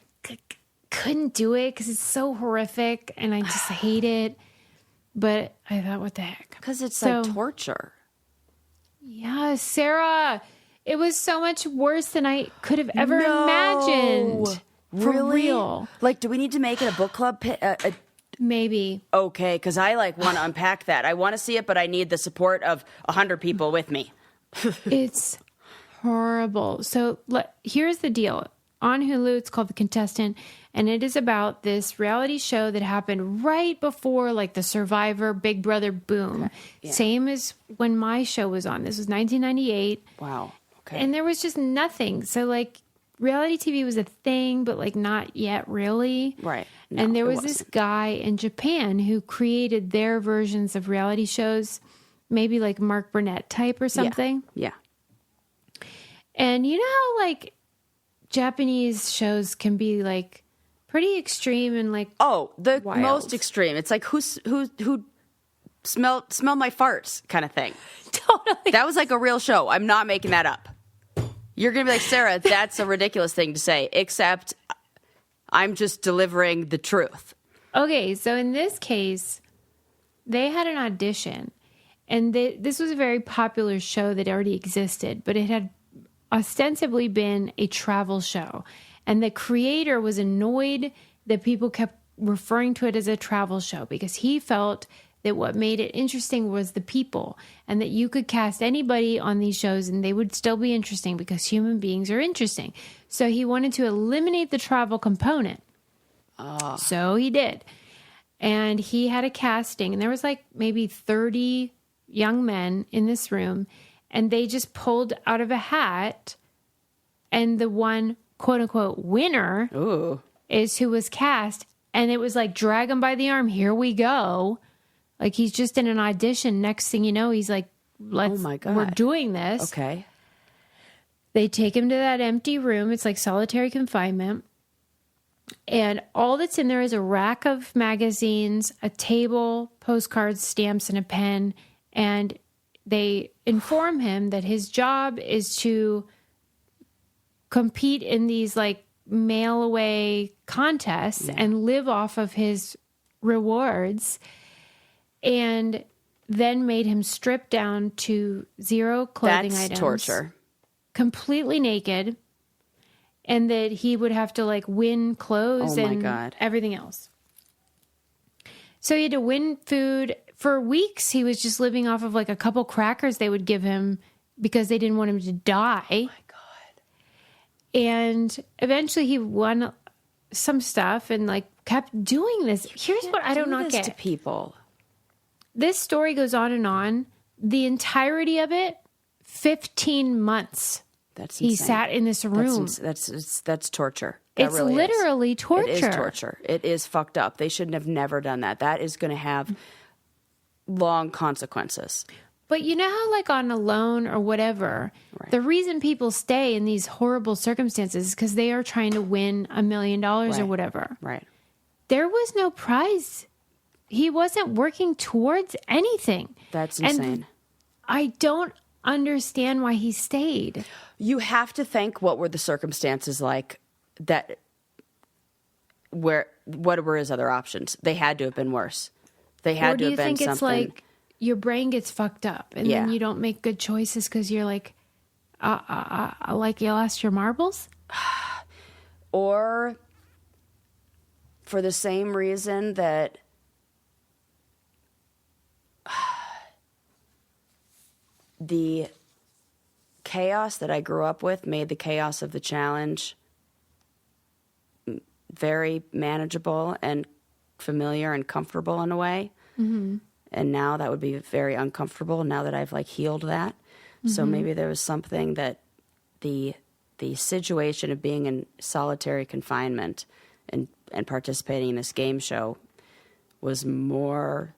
couldn't do it because it's so horrific and I just hate it. But I thought, what the heck? Because it's like torture. Yeah, Sarah, it was so much worse than I could have ever imagined. For real. Like, do we need to make it a book club? Maybe. Okay, because I want to unpack that. I want to see it, but I need the support of 100 people with me. It's horrible. So here's the deal. On Hulu, it's called The Contestant, and it is about this reality show that happened right before like the Survivor Big Brother boom. Okay. Yeah. Same as when my show was on. This was 1998. Wow. Okay. And there was just nothing. So like reality TV was a thing, but like not yet really. Right. No, and there was this guy in Japan who created their versions of reality shows, maybe like Mark Burnett type or something. Yeah. And you know how like Japanese shows can be like pretty extreme and like the wild. Most extreme. It's like who smell my farts kind of thing. Totally. That was like a real show. I'm not making that up. You're gonna be like, Sarah, that's a ridiculous thing to say, except I'm just delivering the truth. Okay, so in this case, they had an audition, and this was a very popular show that already existed, but it had ostensibly been a travel show. And the creator was annoyed that people kept referring to it as a travel show because he felt that what made it interesting was the people, and that you could cast anybody on these shows and they would still be interesting because human beings are interesting. So he wanted to eliminate the travel component. So he did. And he had a casting, and there was like maybe 30 young men in this room, and they just pulled out of a hat, and the one quote unquote winner is who was cast. And it was like, drag him by the arm. Here we go. Like he's just in an audition. Next thing you know, he's like, oh my God, we're doing this. Okay. They take him to that empty room. It's like solitary confinement. And all that's in there is a rack of magazines, a table, postcards, stamps, and a pen. And they inform him that his job is to compete in these like mail away contests and live off of his rewards. And then made him strip down to 0 clothing That's items. torture. Completely naked. And that he would have to like win clothes and everything else. So he had to win food. For weeks, he was just living off of like a couple crackers they would give him because they didn't want him to die. Oh my God. And eventually he won some stuff and like kept doing this. Here's what I don't get to people. This story goes on and on. The entirety of it, 15 months. That's insane. He sat in this room. That's torture. It's really literally torture. It is torture. It is fucked up. They shouldn't have never done that. That is going to have long consequences. But you know how like on a loan or whatever, the reason people stay in these horrible circumstances is because they are trying to win $1 million or whatever. Right. There was no prize. He wasn't working towards anything. That's insane. And I don't understand why he stayed. You have to think what were the circumstances like that what were his other options? They had to have been worse. They had to have been something. Or do you think it's like your brain gets fucked up and then you don't make good choices because you're like you lost your marbles? Or for the same reason that the chaos that I grew up with made the chaos of the challenge very manageable and familiar and comfortable in a way. Mm-hmm. And now that would be very uncomfortable now that I've like healed that. Mm-hmm. So maybe there was something that the situation of being in solitary confinement and participating in this game show was more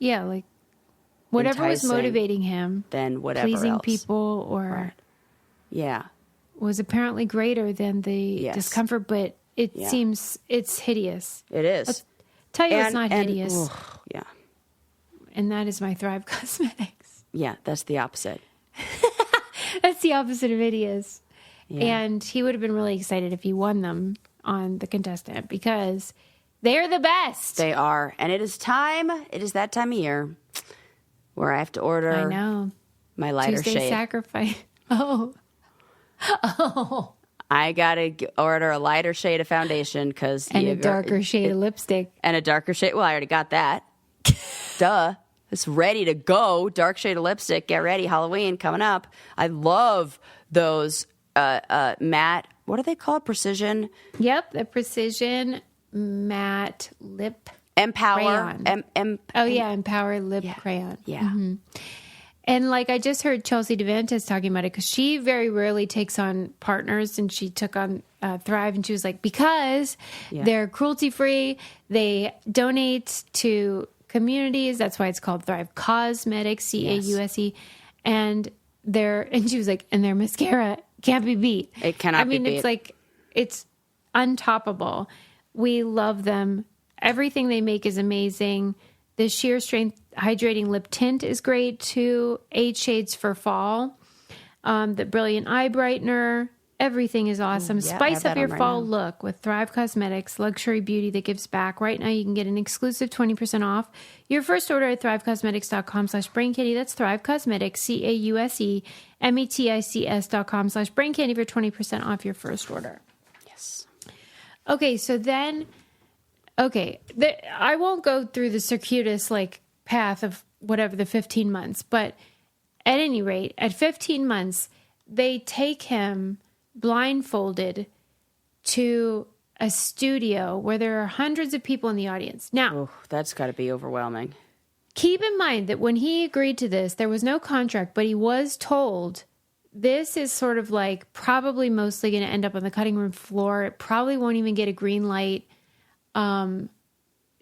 like whatever was motivating him than whatever pleasing else. People or was apparently greater than the discomfort, but it seems it's hideous. It is. I'll tell you it's not hideous. Yeah. And that is my Thrive Cosmetics. Yeah, that's the opposite. That's the opposite of hideous. Yeah. And he would have been really excited if he won them on the contestant because they're the best. They are. And it is that time of year where I have to order my lighter Tuesday shade. Sacrifice. I got to order a lighter shade of foundation because... And a darker shade of lipstick. And a darker shade... Well, I already got that. Duh. It's ready to go. Dark shade of lipstick. Get ready. Halloween coming up. I love those matte... What are they called? Precision? Yep. The Precision matte lip Empower. crayon. Empower lip crayon. Yeah. Mm-hmm. And like I just heard Chelsea Devantis talking about it because she very rarely takes on partners, and she took on Thrive, and she was like, because they're cruelty free, they donate to communities. That's why it's called Thrive Cosmetics, CAUSE, and she was like, and their mascara can't be beat. It cannot be beat. It's like it's untoppable. We love them. Everything they make is amazing. The Sheer Strength Hydrating Lip Tint is great too. 8 shades for fall. The Brilliant Eye Brightener. Everything is awesome. Spice up your fall look with Thrive Cosmetics, luxury beauty that gives back. Right now you can get an exclusive 20% off your first order at thrivecosmetics.com/brainkitty. That's Thrive Cosmetics, CAUSEMETICS.com/brainkitty for 20% off your first order. Yes. Okay, so then... I won't go through the circuitous path of whatever the 15 months, but at any rate, at 15 months, they take him blindfolded to a studio where there are hundreds of people in the audience. Now, that's got to be overwhelming. Keep in mind that when he agreed to this, there was no contract, but he was told this is sort of probably mostly going to end up on the cutting room floor. It probably won't even get a green light.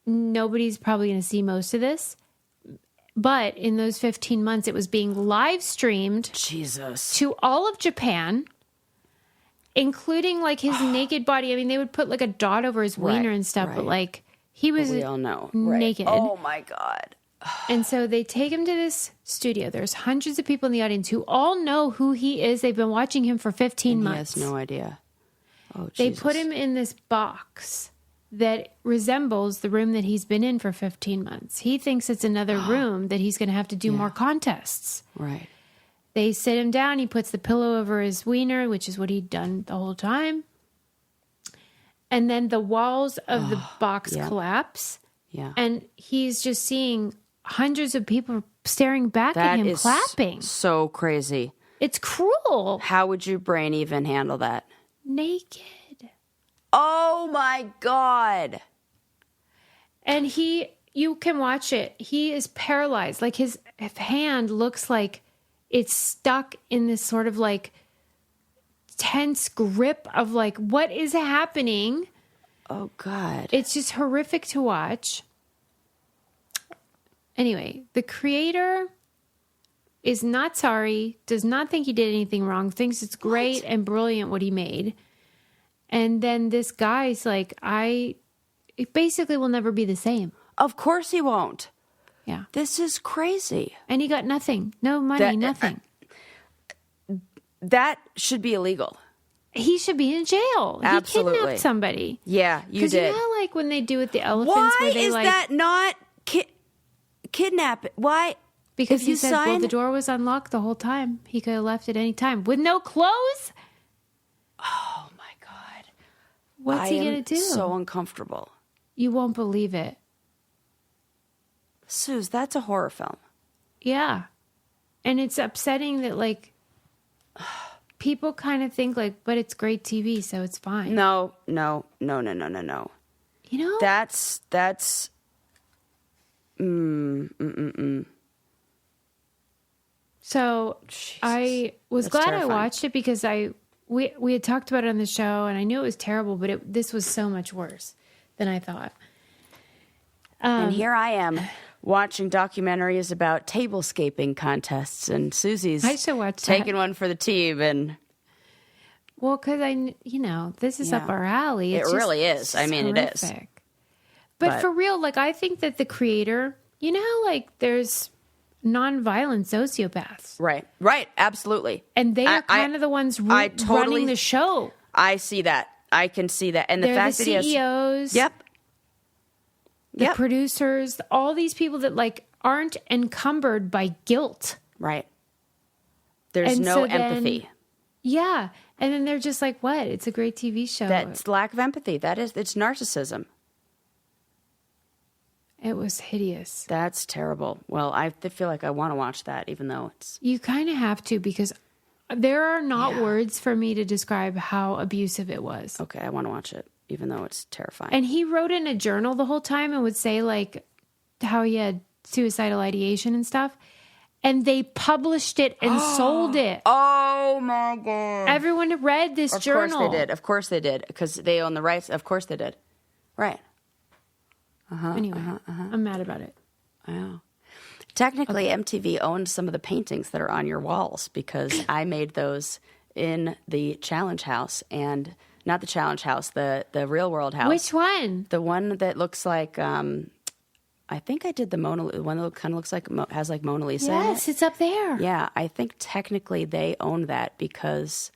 Nobody's probably going to see most of this, but in those 15 months, it was being live streamed to all of Japan, including his naked body. I mean, they would put a dot over his wiener and stuff, but he was we all know. Naked. Oh my God. And so they take him to this studio. There's hundreds of people in the audience who all know who he is. They've been watching him for 15 months. He has no idea. Oh, Jesus. They put him in this box that resembles the room that he's been in for 15 months. He thinks it's another room that he's going to have to do more contests. Right. They sit him down. He puts the pillow over his wiener, which is what he'd done the whole time. And then the walls of the box collapse. Yeah. And he's just seeing hundreds of people staring back at him, clapping. So crazy. It's cruel. How would your brain even handle that? Naked. Oh my God. And you can watch it. He is paralyzed. Like his hand looks like it's stuck in this sort of like tense grip of like, what is happening? Oh God. It's just horrific to watch. Anyway, the creator is not sorry, does not think he did anything wrong, thinks it's great and brilliant what he made. And then this guy's like, it basically will never be the same. Of course he won't. Yeah. This is crazy. And he got nothing. No money, nothing. That should be illegal. He should be in jail. Absolutely. He kidnapped somebody. Yeah, you did. Because you know how, like, when they do with the elephants, Why where they is that not kidnap? Why? Because if he you said, sign... well, the door was unlocked the whole time. He could have left at any time. With no clothes? Oh, my God. What's he going to do? So uncomfortable. You won't believe it. Suze, that's a horror film. Yeah. And it's upsetting that, like, people kind of think, like, but it's great TV, so it's fine. No. You know? That's So Jesus. I was glad terrifying. I watched it because we had talked about it on the show, and I knew it was terrible, but this was so much worse than I thought. And here I am watching documentaries about tablescaping contests, and Susie's I should watch taking one for the team. And well, because this is up our alley. It's it really is. I mean, it is. horrific. But for real, like, I think that the creator, you know how, like, there's nonviolent sociopaths. Right. Absolutely. And they are kind of the ones running the show. I see that. I can see that. And the They're fact the that he has... CEOs. Yep. The producers, all these people that, like, aren't encumbered by guilt. Right. There's And no so then- empathy. Yeah. And then they're just like, what? It's a great TV show. That's lack of empathy. It's narcissism. It was hideous. That's terrible. Well, I feel like I want to watch that, even though it's... You kind of have to, because there are not words for me to describe how abusive it was. Okay, I want to watch it, even though it's terrifying. And he wrote in a journal the whole time and would say, like, how he had suicidal ideation and stuff. And they published it and sold it. Oh, my God. Everyone read this journal. Of course they did. Because they own the rights. Of course they did. Right. Anyway, I'm mad about it. I know. Technically, MTV owned some of the paintings that are on your walls, because I made those in the Challenge House, and not the Challenge House, the Real World House. Which one? The one that looks like, I think I did the one that kind of looks like, has like Mona Lisa in it. Yes, it's up there. Yeah, I think technically they own that because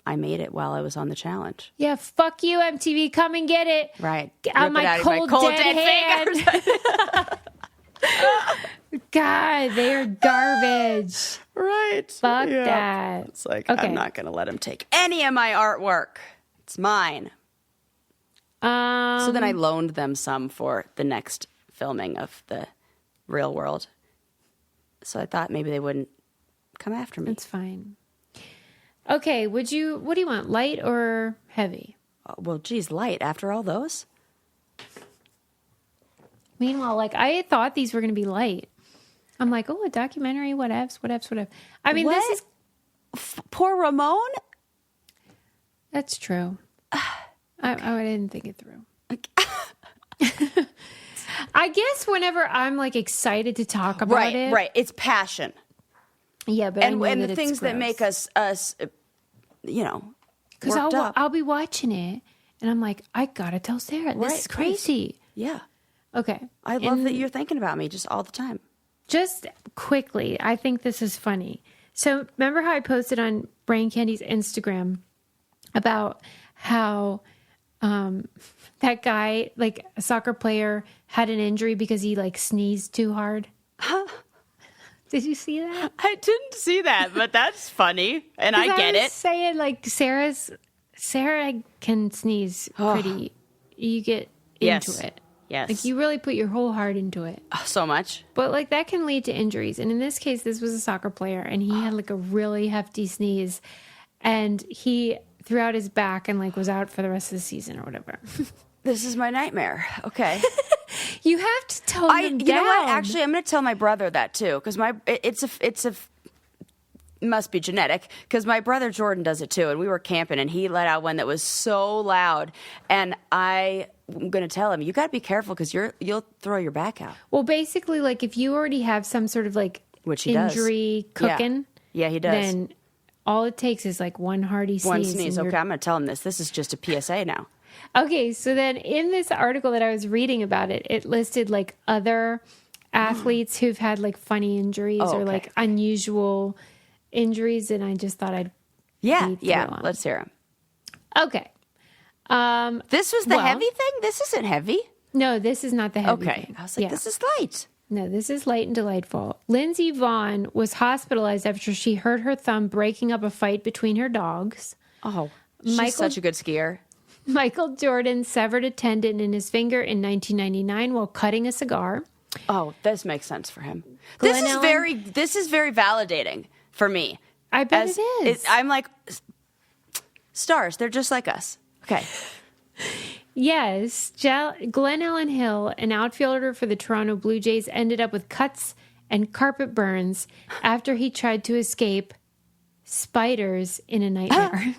I made it while I was on the challenge. Yeah, fuck you, MTV. Come and get it. Right. On my cold, dead hand. God, they are garbage. Right. Fuck that. It's like, Okay. I'm not going to let him take any of my artwork. It's mine. So then I loaned them some for the next filming of the Real World. So I thought maybe they wouldn't come after me. It's fine. Okay, what do you want, light or heavy? Well, geez, light after all those? Meanwhile, like, I thought these were going to be light. I'm like, oh, a documentary, whatevs. I mean, What? this is... Poor Ramon? That's true. I didn't think it through. I guess whenever I'm, like, excited to talk about it... Right. It's passion. Yeah, but And I know the that things it's that gross. make us, Because worked up. I'll be watching it, and I'm like, I gotta tell Sarah, this Right, is crazy. Yeah. Okay. I love that you're thinking about me just all the time. Just quickly, I think this is funny. So remember how I posted on Brain Candy's Instagram about how that guy, like a soccer player, had an injury because he like sneezed too hard? Did you see that? I didn't see that, but that's funny, and I get it. Saying like Sarah can sneeze pretty. You get into it. Yes. Like you really put your whole heart into it. So much. But like that can lead to injuries. And in this case, this was a soccer player and he had like a really hefty sneeze and he threw out his back and like was out for the rest of the season or whatever. This is my nightmare. Okay. You have to tone them down. You know what? Actually, I'm going to tell my brother that too because it must be genetic because my brother Jordan does it too. And we were camping and he let out one that was so loud. And I'm going to tell him, you got to be careful because you'll throw your back out. Well, basically, like if you already have some sort of like injury cooking. Yeah, he does. Then all it takes is like one hearty sneeze. One sneeze. Okay, I'm going to tell him this. This is just a PSA now. Okay, so then in this article that I was reading about it, it listed like other athletes who've had like funny injuries or like unusual injuries, and I just thought I'd let's hear them. Okay. This was the heavy thing? This isn't heavy. No, this is not the heavy thing. I was like, this is light. No, this is light and delightful. Lindsey Vonn was hospitalized after she hurt her thumb breaking up a fight between her dogs. Oh, she's such a good skier. Michael Jordan severed a tendon in his finger in 1999 while cutting a cigar. Oh, this makes sense for him. This is very validating for me. I bet it is. I'm like, stars, they're just like us. Okay. Yes, Glenn Allen Hill, an outfielder for the Toronto Blue Jays, ended up with cuts and carpet burns after he tried to escape spiders in a nightmare.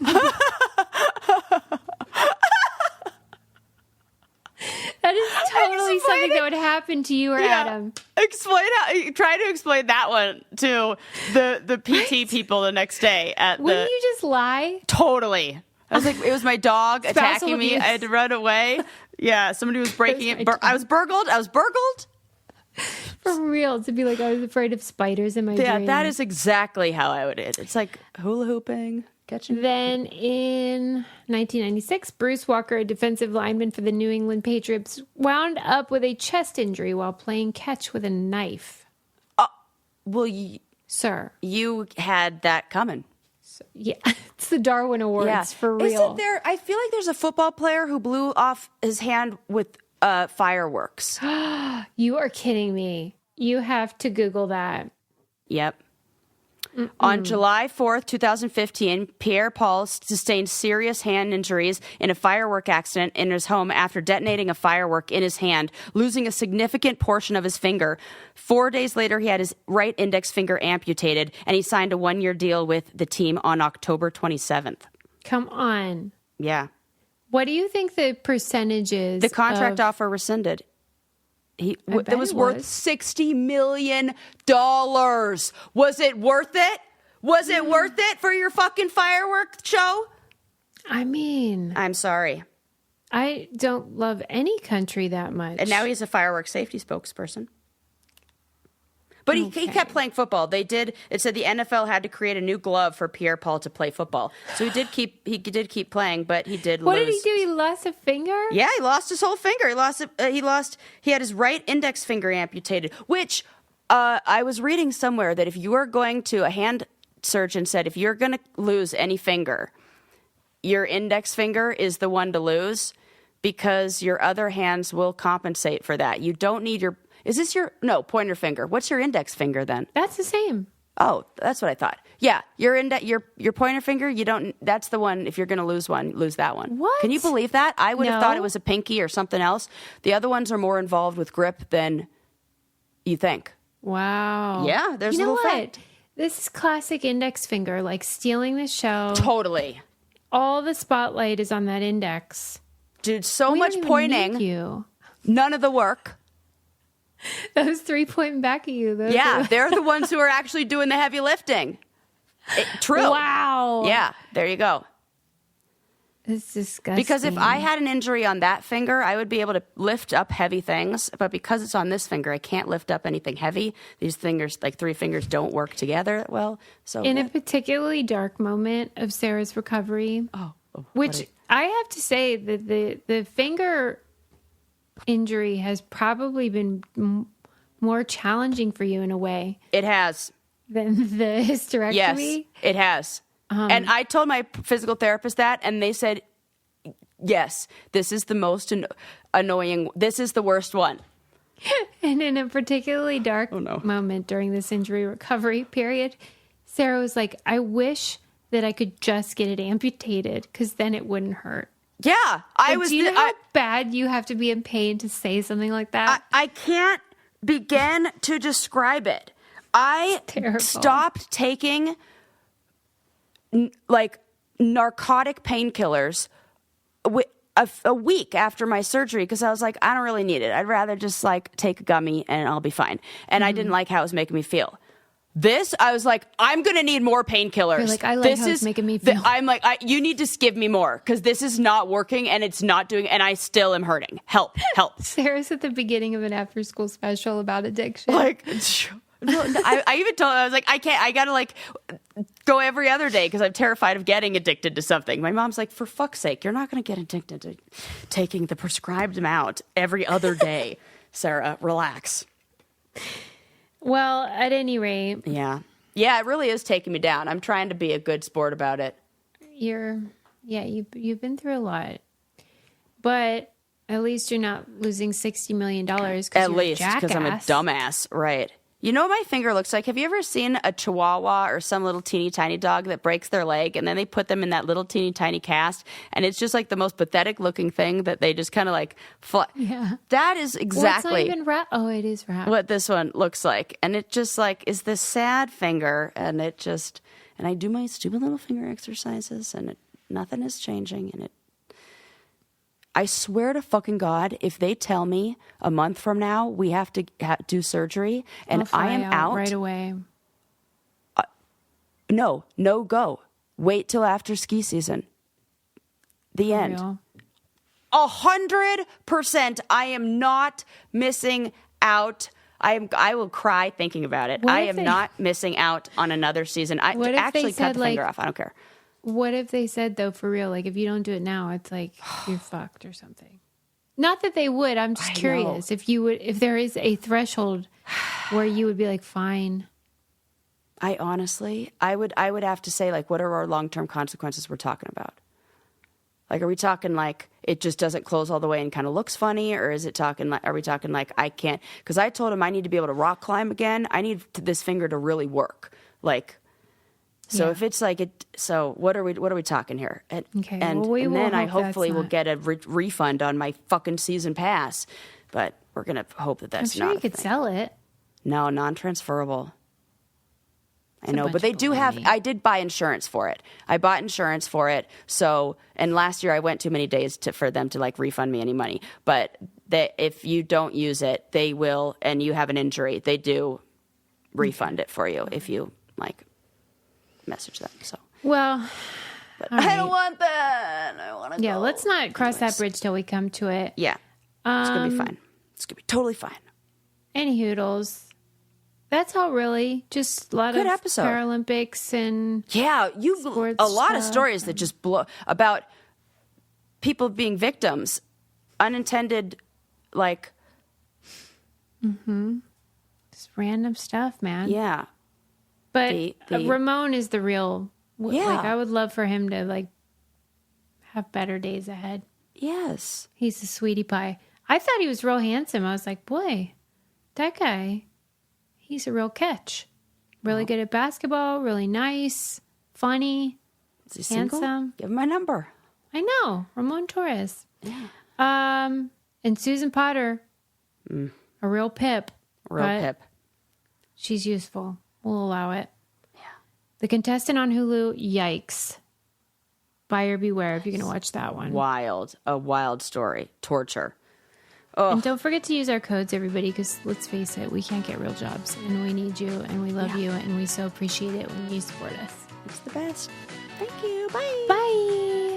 That is totally something that would happen to you or Adam. Try to explain that one to the PT people the next day Wouldn't you just lie? Totally. I was like, it was my dog attacking me. I had to run away. Yeah, somebody was breaking it. I was burgled. For real, to be like, I was afraid of spiders in my dream. Yeah, that is exactly how I would. It's like hula hooping. Then in 1996, Bruce Walker, a defensive lineman for the New England Patriots, wound up with a chest injury while playing catch with a knife. Sir. You had that coming. Yeah, it's the Darwin Awards for real. Isn't there? I feel like there's a football player who blew off his hand with fireworks. You are kidding me. You have to Google that. Yep. On July 4th, 2015, Pierre-Paul sustained serious hand injuries in a firework accident in his home after detonating a firework in his hand, losing a significant portion of his finger. 4 days later, he had his right index finger amputated, and he signed a one-year deal with the team on October 27th. Come on. Yeah. What do you think the percentage is? The contract offer rescinded. It was worth $60 million. Was it worth it? Was it worth it for your fucking firework show? I mean, I'm sorry. I don't love any country that much. And now he's a fireworks safety spokesperson. But he kept playing football. It said the NFL had to create a new glove for Pierre-Paul to play football. So he did keep playing, but he did lose. What did he do? He lost a finger? Yeah, he lost his whole finger. He had his right index finger amputated, which I was reading somewhere that if you are going to, a hand surgeon said, if you're going to lose any finger, your index finger is the one to lose because your other hands will compensate for that. You don't need your... Is this pointer finger? What's your index finger then? That's the same. Oh, that's what I thought. Yeah, your pointer finger, you don't, that's the one, if you're going to lose one, lose that one. What? Can you believe that? I would have thought it was a pinky or something else. The other ones are more involved with grip than you think. Wow. Yeah, there's a little fact. This is classic index finger, like stealing the show. Totally. All the spotlight is on that index. Dude, so much pointing. None of the work. Those three pointing back at you. They're the ones who are actually doing the heavy lifting. True. Wow. Yeah, there you go. It's disgusting. Because if I had an injury on that finger, I would be able to lift up heavy things. But because it's on this finger, I can't lift up anything heavy. These fingers, like three fingers, don't work together well. So in a particularly dark moment of Sarah's recovery, which I have to say that the finger injury has probably been more challenging for you in a way. It has. Than the hysterectomy? Yes, it has. And I told my physical therapist that, and they said, yes, this is the most annoying. This is the worst one. And in a particularly dark moment during this injury recovery period, Sarah was like, I wish that I could just get it amputated because then it wouldn't hurt. Yeah. Do you know how bad you have to be in pain to say something like that? I can't begin to describe it. I stopped taking like narcotic painkillers a week after my surgery because I was like, I don't really need it. I'd rather just like take a gummy and I'll be fine. And I didn't like how it was making me feel. This, I was like, I'm going to need more painkillers. You're like, I like how it's making me feel. I'm like, you need to give me more because this is not working and it's not doing, and I still am hurting. Help. Sarah's at the beginning of an after-school special about addiction. Like, I even told her, I was like, I got to like go every other day because I'm terrified of getting addicted to something. My mom's like, for fuck's sake, you're not going to get addicted to taking the prescribed amount every other day. Sarah, relax. Well, at any rate. Yeah, it really is taking me down. I'm trying to be a good sport about it. You've been through a lot. But at least you're not losing $60 million because I'm a dumbass. Right. You know what my finger looks like? Have you ever seen a Chihuahua or some little teeny tiny dog that breaks their leg and then they put them in that little teeny tiny cast and it's just like the most pathetic looking thing that they just kind of like Yeah. That is exactly well, it's not even it is wrapped. What this one looks like. And it just like is this sad finger and I do my stupid little finger exercises and nothing is changing and I swear to fucking God, if they tell me a month from now we have to do surgery and I am out right away. No go. Wait till after ski season. The end. Real? 100%. I am not missing out. I will cry thinking about it. I am not missing out on another season. I actually cut the finger off. I don't care. What if they said, though, for real, like, if you don't do it now, it's like you're fucked or something? Not that they would. I'm just curious if there is a threshold where you would be like, fine. I would have to say, like, what are our long-term consequences we're talking about? Like, are we talking like it just doesn't close all the way and kind of looks funny? Or are we talking like I can't? Because I told him I need to be able to rock climb again. I need this finger to really work. Like, so if it's like it, so what are we talking here? And then I hopefully will get a refund on my fucking season pass. But we're going to hope that that's not. I'm sure you could sell it. No, non-transferable. I know, but they do have, I did buy insurance for it. I bought insurance for it. So, and last year I went too many days for them to like refund me any money. But if you don't use it, they will, and you have an injury, they do refund it for you if you like message them. So, well, I don't want that. I want to go. Let's not cross that bridge till we come to it. Yeah. It's going to be fine. It's going to be totally fine. Any hoodles. That's all really. Just a lot of episode. Paralympics and a lot of stories that just blow about people being victims, unintended, like. Just random stuff, man. Yeah. But Ramon is the real. Yeah. Like, I would love for him to like have better days ahead. Yes. He's a sweetie pie. I thought he was real handsome. I was like, boy, that guy. He's a real catch. Really good at basketball, really nice, funny, Is he handsome. Single? Give him my number. I know. Ramon Torres. Yeah. And Susan Potter. A real pip. Pip. She's useful. We'll allow it. Yeah. The Contestant on Hulu, yikes. Buyer beware if you're going to watch that one. A wild story. Torture. Ugh. And don't forget to use our codes, everybody, because let's face it, we can't get real jobs, and we need you, and we love you, and we so appreciate it when you support us. It's the best. Thank you. Bye. Bye.